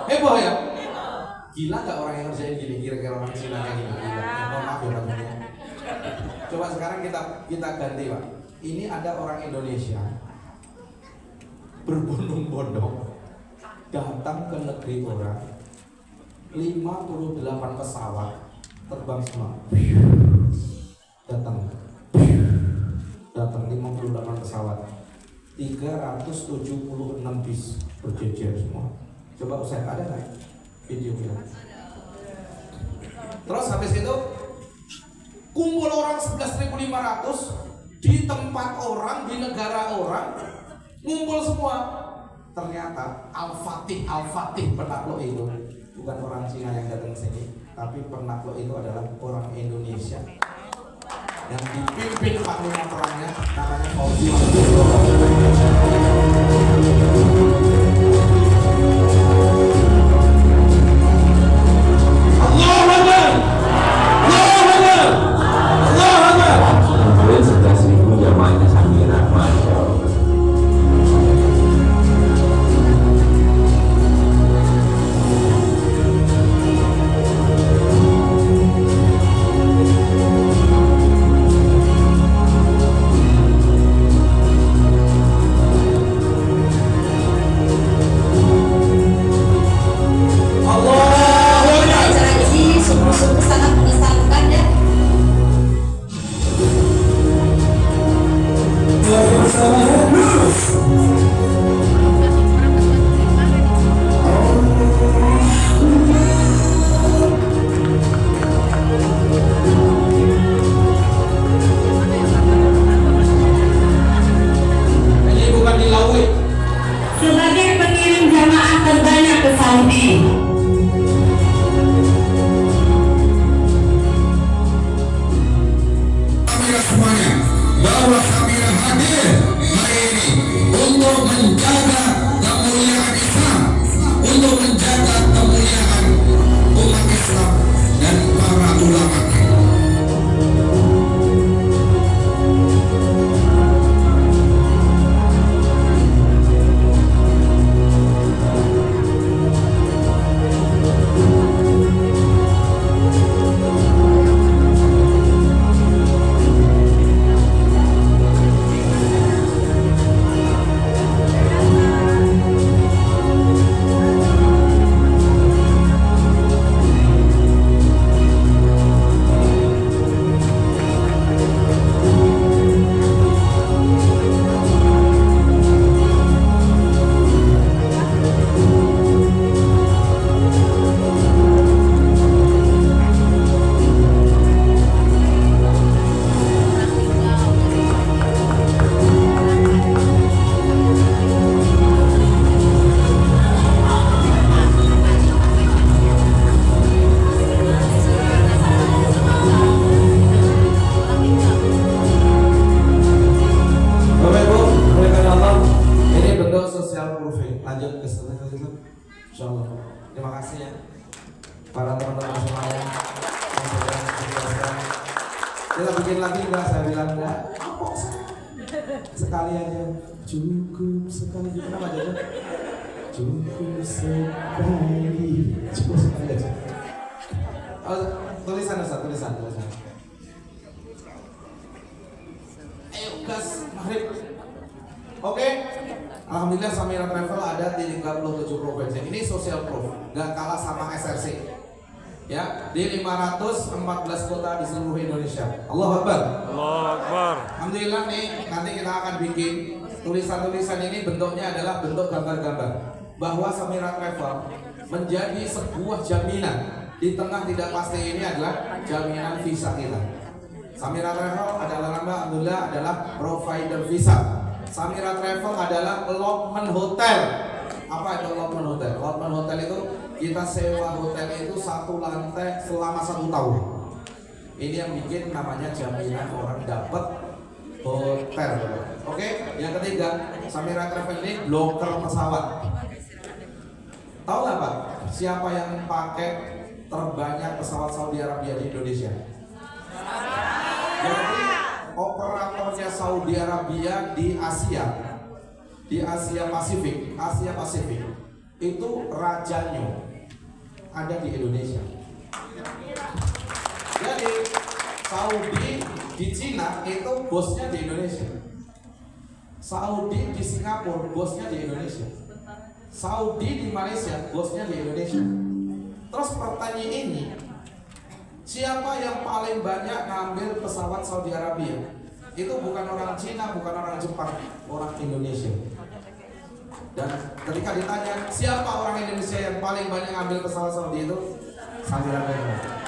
Speaker 6: Heboh ya? Gila nggak orang yang ngerjain gini? Kira-kira orang Cina kayak gini? Gila. Maaf ya Pak. Coba sekarang kita ganti Pak. Ini ada orang Indonesia berbondong-bondong datang ke negeri orang, 58 pesawat terbang semua, datang 58 pesawat, 376 bis berjejer semua. Coba saya ada nggak videonya? Terus habis itu kumpul orang 11.500 di tempat orang, di negara orang, ngumpul semua. Ternyata Al-Fatih penakluk itu bukan orang Cina yang datang ke sini, tapi penakluk itu adalah orang Indonesia yang dipimpin panglima perangnya namanya Fauzi Movie. Lanjut ke selanjutnya. Insyaallah. Terima kasih ya para teman-teman semuanya. Kita bikin lagi enggak? Saya bilang enggak. Sekali aja. Cukup sekali. Kenapa aja? Cukup sekali. Cukup sekali aja. Oh, tulisan Ustaz, tulisan. Ayo gas maghrib. Oke. Alhamdulillah Samira Travel ada di 37 provinsi. Ini social proof, gak kalah sama SRC. Ya, di 514 kota di seluruh Indonesia. Allahu Akbar.
Speaker 12: Allahu Akbar.
Speaker 6: Alhamdulillah nih, nanti kita akan bikin tulisan-tulisan ini bentuknya adalah bentuk gambar-gambar bahwa Samira Travel menjadi sebuah jaminan di tengah tidak pasti ini adalah jaminan visa kita. Samira Travel adalah nama alhamdulillah adalah provider visa. Samira Travel adalah allotment hotel. Apa itu allotment hotel? Allotment hotel itu kita sewa hotel itu 1 lantai selama 1 tahun. Ini yang bikin namanya jaminan orang dapat hotel. Oke, yang ketiga, Samira Travel ini broker pesawat. Tahu nggak Pak? Siapa yang pakai terbanyak pesawat Saudi Arabia di Indonesia? Jadi operatornya Saudi Arabia di Asia Pasifik itu rajanya ada di Indonesia. Jadi Saudi di Cina itu bosnya di Indonesia. Saudi di Singapura bosnya di Indonesia. Saudi di Malaysia bosnya di Indonesia. Terus pertanyaan ini, siapa yang paling banyak ngambil pesawat Saudi Arabia? Itu bukan orang Cina, bukan orang Jepang, orang Indonesia. Dan ketika ditanya siapa orang Indonesia yang paling banyak ngambil pesawat Saudi itu, Samira Travel.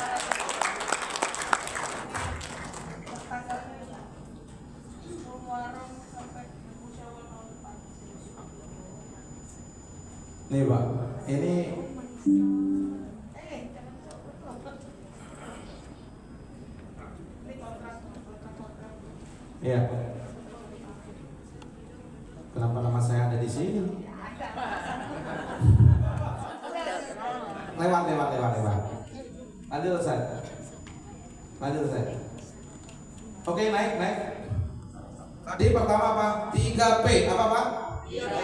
Speaker 6: Nih Pak, ini ya. Kenapa nama saya ada di sini? Lewat. Lanjut Ustaz. Oke, naik. Tadi pertama apa? 3P. Apa Pak? 3P.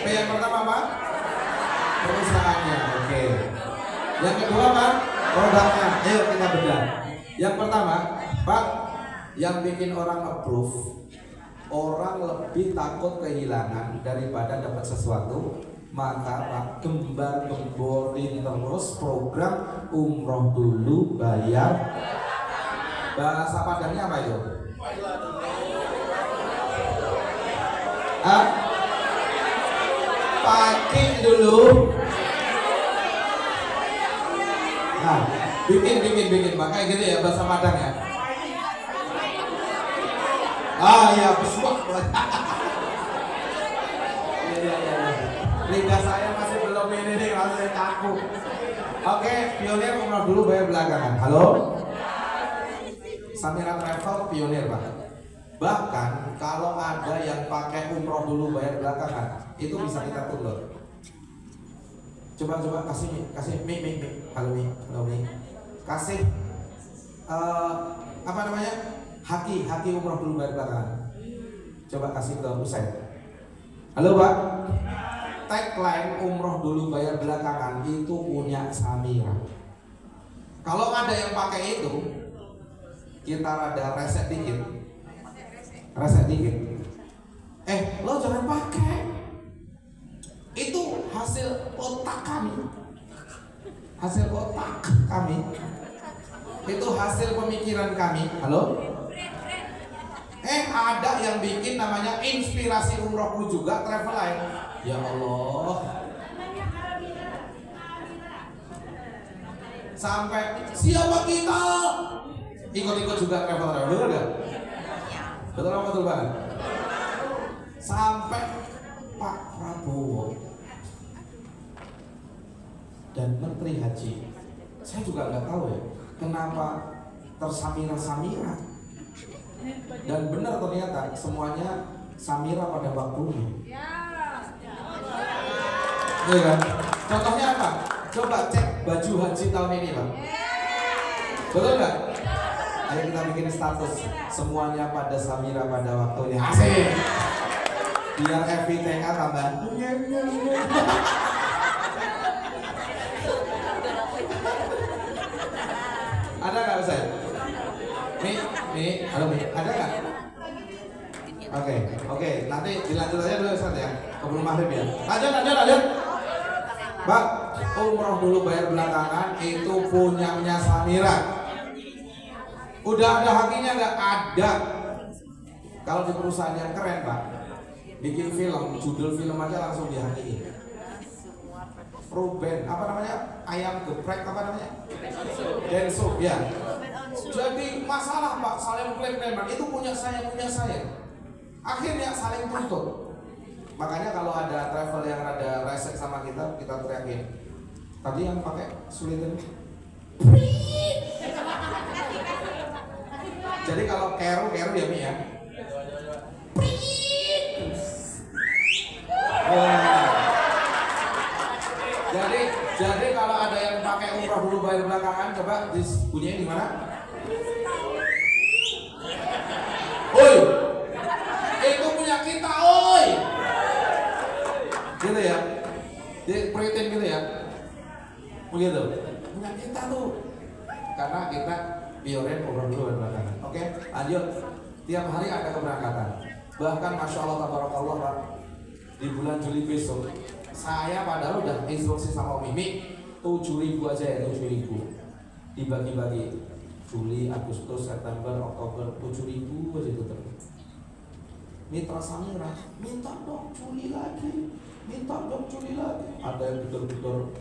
Speaker 6: P yang pertama apa? Perusahaannya. Oke. Yang kedua apa? Produknya. Ayo kita bedah. Yang pertama, Pak, yang bikin orang approve, orang lebih takut kehilangan daripada dapat sesuatu, maka Pak gembar-gemborin terus program umroh dulu bayar. Bahasa Padangnya apa itu? Pakai dulu. Nah, bikin makanya gitu ya bahasa Padang ya. Iya, pesuak. Iya. Lidah saya masih belum ini nih, masih kaku. Oke, pionir umroh dulu bayar belakangan. Halo? Samira Travel pionir Pak. Bahkan kalau ada yang pakai umroh dulu bayar belakangan, itu bisa kita tunda. Coba kasih mic. Halo Mi. Kasih apa namanya? Haki umroh dulu bayar belakangan. Coba kasih ke Usaid. Halo Pak. Tagline umroh dulu bayar belakangan itu punya Samira. Kalau ada yang pakai itu, kita rada reset dikit. Lo jangan pakai. Itu hasil otak kami. Itu hasil pemikiran kami. Halo? Ada yang bikin namanya inspirasi umrohku juga travel line. Ya Allah. Sampai siapa kita? Ikut-ikut juga travel line. Betul gak? Betul banget. Sampai Pak Prabowo dan Menteri Haji, saya juga nggak tahu ya kenapa tersamira-samira. Dan benar ternyata semuanya Samira pada waktunya. Iya kan? Contohnya apa? Coba cek baju haji tahun ini, Pak. Betul nggak? Ayo kita bikin status semuanya pada Samira pada waktunya. Asik. Biar FITK tambah. Ada nggak Ustaz? Halo Mi, ada nggak? Oke, nanti dilanjut aja dulu Ustaz ya, kebelum maghrib ya. Lanjut. Pak, umroh dulu bayar belakangan itu punyanya Samira. Udah ada hakinya nggak? Ada. Kalau di perusahaan yang keren Pak, bikin film, judul film aja langsung dihakiin. Ruben, apa namanya? Ayam geprek, apa namanya? Denso, ya. Jadi masalah Pak, saling klaim-klaiman itu punya saya. Akhirnya saling tuntut. Makanya kalau ada travel yang ada resek sama kita teriakin. Tadi yang pakai sulitin. Jadi kalau keru ya Mi ya. Jadi kalau ada yang pakai umroh dulu bayar belakangan, coba bunyinya di mana? Oi, itu punya kita, oi. Gitu ya, di peritin gitu ya, begitu. Punya kita tuh, karena kita pioner umroh dulu bayar belakangan. Oke, lanjut. Tiap hari ada keberangkatan. Bahkan Masya Allah, tabarakallah Pak, di bulan Juli besok saya padahal udah instruksi sama Mimi 7.000 aja ya, 7.000 dibagi-bagi Juli, Agustus, September, Oktober 7.000 aja itu terus. Mitra Samira minta dong Juli lagi, ada yang betul-betul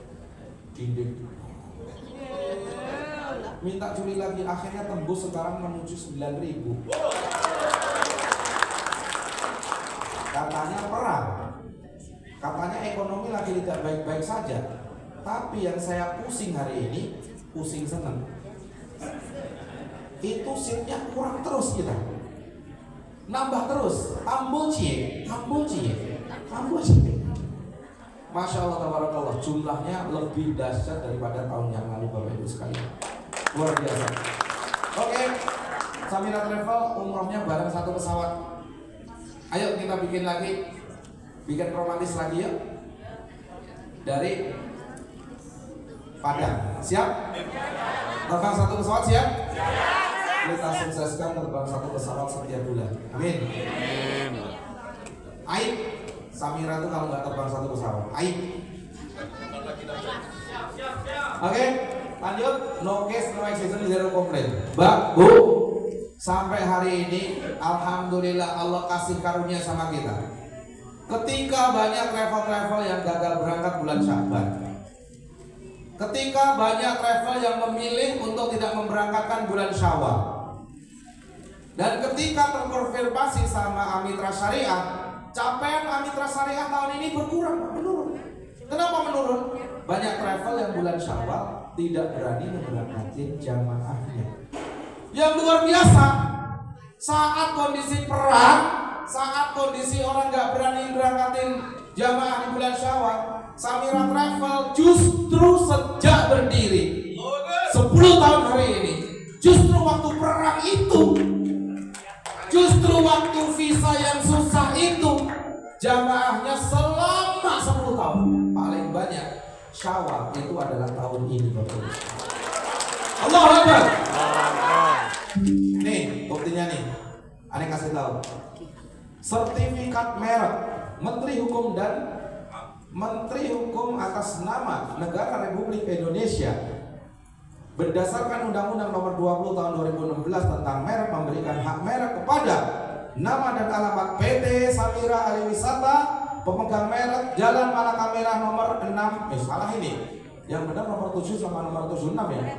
Speaker 6: dinding minta Juli lagi, akhirnya tembus sekarang menuju 9.000. Katanya perang, katanya ekonomi lagi tidak baik-baik saja. Tapi yang saya pusing hari ini, pusing seneng, itu seatnya kurang terus kita, nambah terus, tambah cie. Masya Allah, tabarakallah, jumlahnya lebih dahsyat daripada tahun yang lalu Bapak Ibu sekalian. Luar biasa. Oke, Samira Travel umrohnya bareng satu pesawat. Ayo kita bikin lagi, bikin romantis lagi ya. Dari Padang, siap? Terbang satu pesawat, siap? Kita sukseskan terbang satu pesawat setiap bulan. Amin. Aib Samira itu kalau nggak terbang satu pesawat, aib. Oke, lanjut. No case, no accident, zero complaint. Mbak, Bu, sampai hari ini alhamdulillah Allah kasih karunia sama kita. Ketika banyak travel yang gagal berangkat bulan Sya'ban, ketika banyak travel yang memilih untuk tidak memberangkatkan bulan Syawal, dan ketika terkonfirmasi sama Amitra Syariah, capaian Amitra Syariah tahun ini menurun. Kenapa menurun? Banyak travel yang bulan Syawal tidak berani memberangkatkan jamaahnya. Yang luar biasa, saat kondisi perang, saat kondisi orang nggak berani berangkatin jamaah di bulan Syawal, Samira Travel justru sejak berdiri 10 tahun hari ini, justru waktu perang itu, justru waktu visa yang susah itu, jamaahnya selama 10 tahun paling banyak Syawal itu adalah tahun ini Bapak. Allahu Akbar. Nih buktinya nih, aneh kasih tahu. Sertifikat merek Menteri Hukum atas nama Negara Republik Indonesia berdasarkan Undang-Undang Nomor 20 Tahun 2016 tentang merek memberikan hak merek kepada nama dan alamat PT Samira Aliwisata, pemegang merek Jalan Malaka Merah nomor 6, salah ini, yang benar nomor 7 sama nomor 76 ya,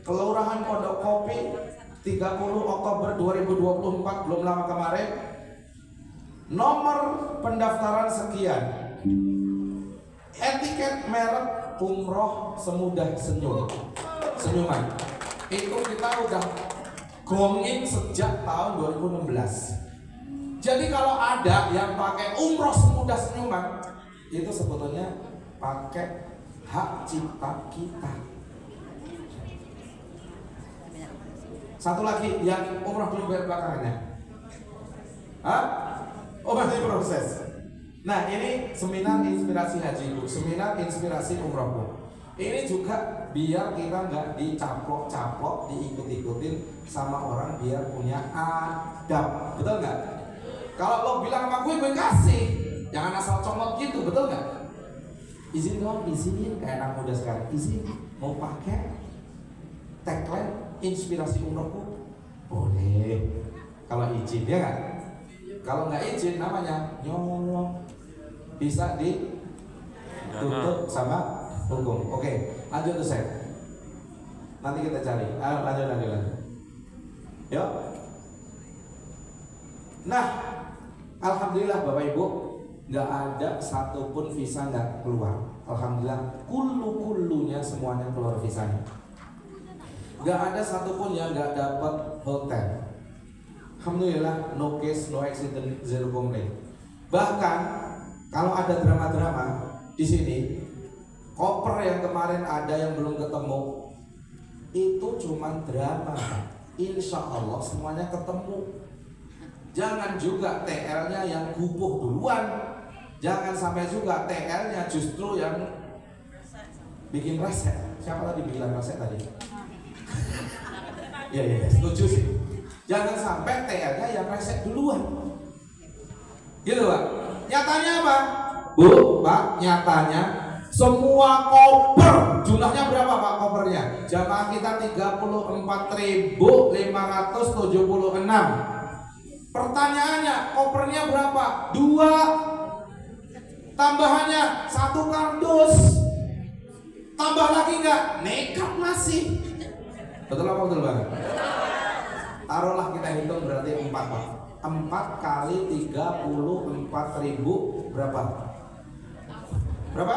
Speaker 6: Kelurahan Pondok Kopi, 30 Oktober 2024, belum lama kemarin. Nomor pendaftaran sekian. Etiket merek umroh semudah senyuman. Itu kita udah gongin sejak tahun 2016. Jadi kalau ada yang pakai umroh semudah senyuman, itu sebetulnya pakai hak cipta kita. Satu lagi yang umrah dulu belakangannya. Hah? Oh, masih proses. Nah, ini seminar inspirasi hajiku, seminar inspirasi umrohku. Ini juga biar kita nggak dicaplok-caplok, diikut-ikutin sama orang, biar punya adab, betul nggak? Kalau lo bilang sama gue kasih, jangan asal comot gitu, betul nggak? Izin dong, izin, kayak anak muda sekarang, izin mau pakai tagline inspirasi umrohku, boleh. Kalau izin ya kan? Kalau nggak izin namanya nyolong, bisa ditutup sama hukum. Oke, lanjut tuh saya. Nanti kita cari. Lanjut. Yuk. Nah, alhamdulillah Bapak Ibu, nggak ada satupun visa nggak keluar. Alhamdulillah, kullunya semuanya keluar visanya. Nggak ada satupun yang nggak dapat hotel. Alhamdulillah, no case, no accident, zero complaint. Bahkan kalau ada drama-drama di sini, koper yang kemarin ada yang belum ketemu itu cuma drama. Insya Allah semuanya ketemu. Jangan juga TL-nya yang gupuh duluan. Jangan sampai juga TL-nya justru yang bikin reset. Siapa tadi bilang reset tadi? Iya, setuju sih. Jangan sampai TL-nya yang reset duluan. Gitu Pak. Nyatanya apa? Bu, Pak, nyatanya semua koper, jumlahnya berapa Pak kopernya? Jamaah kita 34.576. Pertanyaannya, kopernya berapa? 2. Tambahannya 1 kardus. Tambah lagi nggak? Nekat masih. Betul apa betul banget? Taruhlah kita hitung berarti 4 Pak. 4 kali 34.000 berapa? Berapa?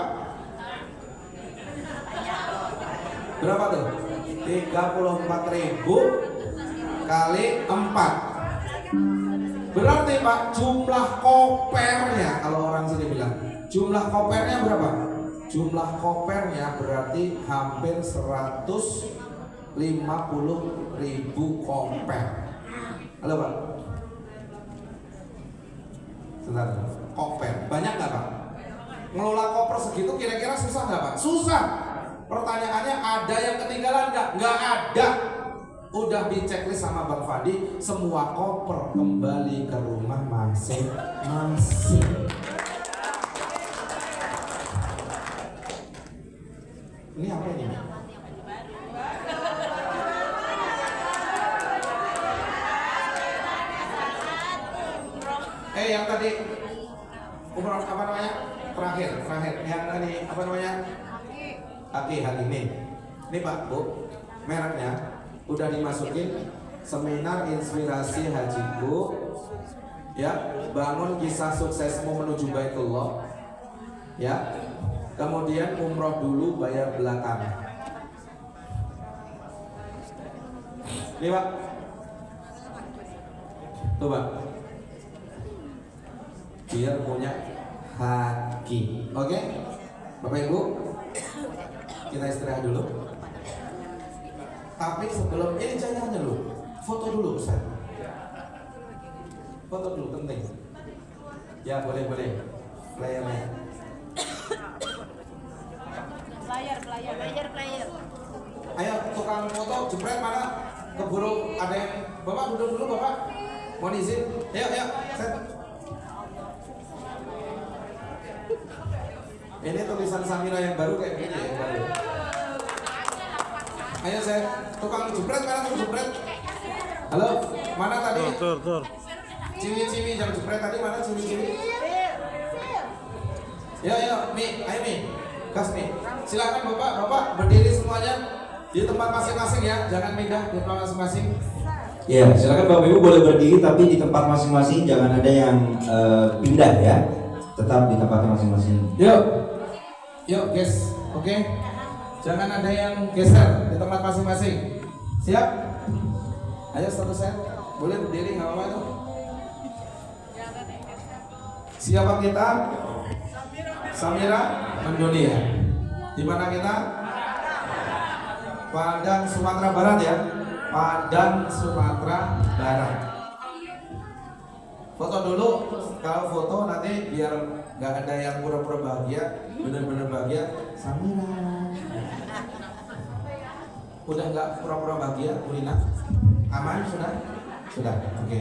Speaker 6: Berapa tuh? 34.000 kali 4. Berarti Pak jumlah kopernya, kalau orang sini bilang jumlah kopernya berapa? Jumlah kopernya berarti hampir 150.000 koper. Halo Pak. Sebentar. Koper banyak nggak Pak? Ngelola koper segitu kira-kira susah nggak Pak? Susah. Pertanyaannya ada yang ketinggalan nggak? Nggak ada. Udah diceklis sama Bang Fadi, semua koper kembali ke rumah masing-masing. Ini apa ini? Yang tadi umroh apa namanya? Terakhir yang tadi apa namanya? Haki ini Pak Bu, mereknya udah dimasukin seminar inspirasi hajiku, ya, bangun kisah suksesmu menuju Baitullah, ya, kemudian umroh dulu bayar belakangan. Ini Pak, tuh Pak, biar punya haki. Oke, Bapak Ibu, kita istirahat dulu. Tapi sebelum ini jangan dulu, foto dulu Ustaz. Foto dulu penting. Ya boleh. Playernya. Player. Ayo tukang foto jepret mana? Keburu ada yang Bapak duduk dulu Bapak. Mohon izin. Ayo. Set. Ini tulisan Samira yang baru kayak gini ya. Ayo saya tukang jepret mana tukang jepret? Halo, mana tadi? Tur. Ciwi jam jepret tadi mana ciwi? Ayo Mi, gas Mi. Silakan Bapak berdiri semuanya di tempat masing-masing ya, jangan pindah di tempat masing-masing.
Speaker 5: Ya, silakan Bapak Ibu boleh berdiri tapi di tempat masing-masing, jangan ada yang pindah ya, tetap di tempat masing-masing.
Speaker 6: Yuk guys, oke. Jangan ada yang geser di tempat masing-masing. Siap? Ayo satu set. Boleh berdiri nggak apa-apa itu. Siapa kita? Samira mendunia. Di mana kita? Padang Sumatera Barat ya. Padang Sumatera Barat. Foto dulu. Kalau foto nanti biar nggak ada yang pura-pura bahagia, bener-bener bahagia. Samira. Udah nggak pura-pura bahagia, Ulina? Aman sudah? Sudah. Oke.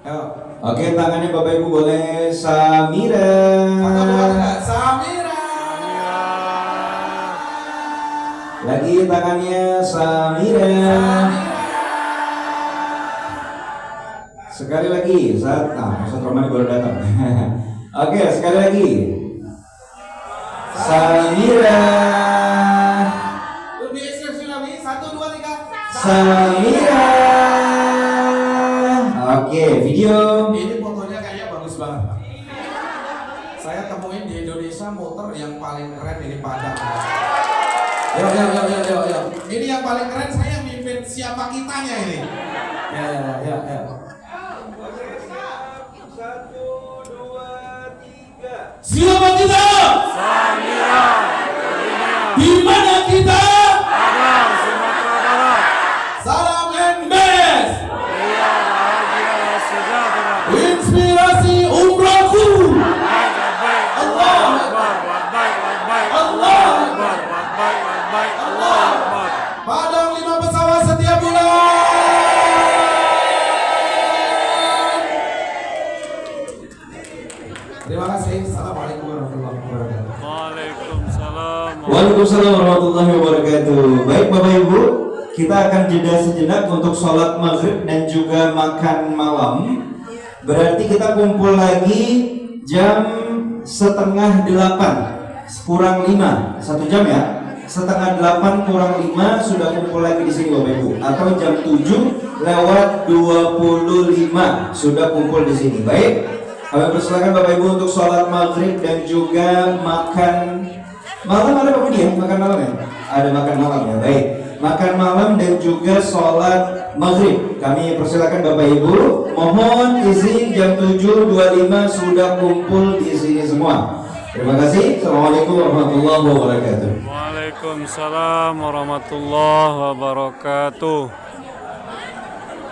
Speaker 6: Ayo.
Speaker 5: Oke, tangannya Bapak Ibu boleh Samira.
Speaker 6: Satu, dua, tiga. Samira.
Speaker 5: Lagi tangannya Samira. Sekali lagi, Ustaz Romani baru datang. Oke, sekali lagi. Samira.
Speaker 6: Lebih ekspresi lagi. 1, 2, 3.
Speaker 5: Samira. Oke, video.
Speaker 6: Ini fotonya kayaknya bagus banget, Pak. Saya temuin di Indonesia motor yang paling keren ini Padang. Yo. Ini yang paling keren, saya mimpin siapa kitanya ini. Ya. 1, 2, 3.
Speaker 4: Siapa kita?
Speaker 10: Samira.
Speaker 4: Di mana kita?
Speaker 10: Padang Sumatera Barat.
Speaker 6: Salam MBS.
Speaker 10: Pria bahagia sejahtera.
Speaker 4: Inspirasi umrohku.
Speaker 10: Labbaik,
Speaker 6: Allah.
Speaker 10: labbaik, labbaik,
Speaker 6: Allah.
Speaker 10: labbaik, labbaik, Allah Akbar.
Speaker 6: Padang 5 pesawat setiap bulan. Terima kasih. Assalamualaikum warahmatullahi wabarakatuh.
Speaker 10: Waalaikumsalam.
Speaker 5: Waalaikumsalam warahmatullahi wabarakatuh. Baik Bapak Ibu, kita akan jeda sejenak untuk sholat maghrib dan juga makan malam. Berarti kita kumpul lagi jam 7:30 kurang 5, 1 jam ya. 7:30 kurang 5 sudah kumpul lagi di sini Bapak Ibu. Atau jam 7:25 sudah kumpul di sini. Baik. Kami persilakan Bapak Ibu untuk sholat maghrib dan juga makan malam. Ada Bapak dia makan malam ya? Ada makan malam ya, baik. Makan malam dan juga sholat maghrib. Kami persilakan Bapak Ibu. Mohon izin jam 7:25 sudah kumpul di sini semua. Terima kasih. Assalamualaikum warahmatullahi wabarakatuh.
Speaker 10: Waalaikumsalam warahmatullahi wabarakatuh.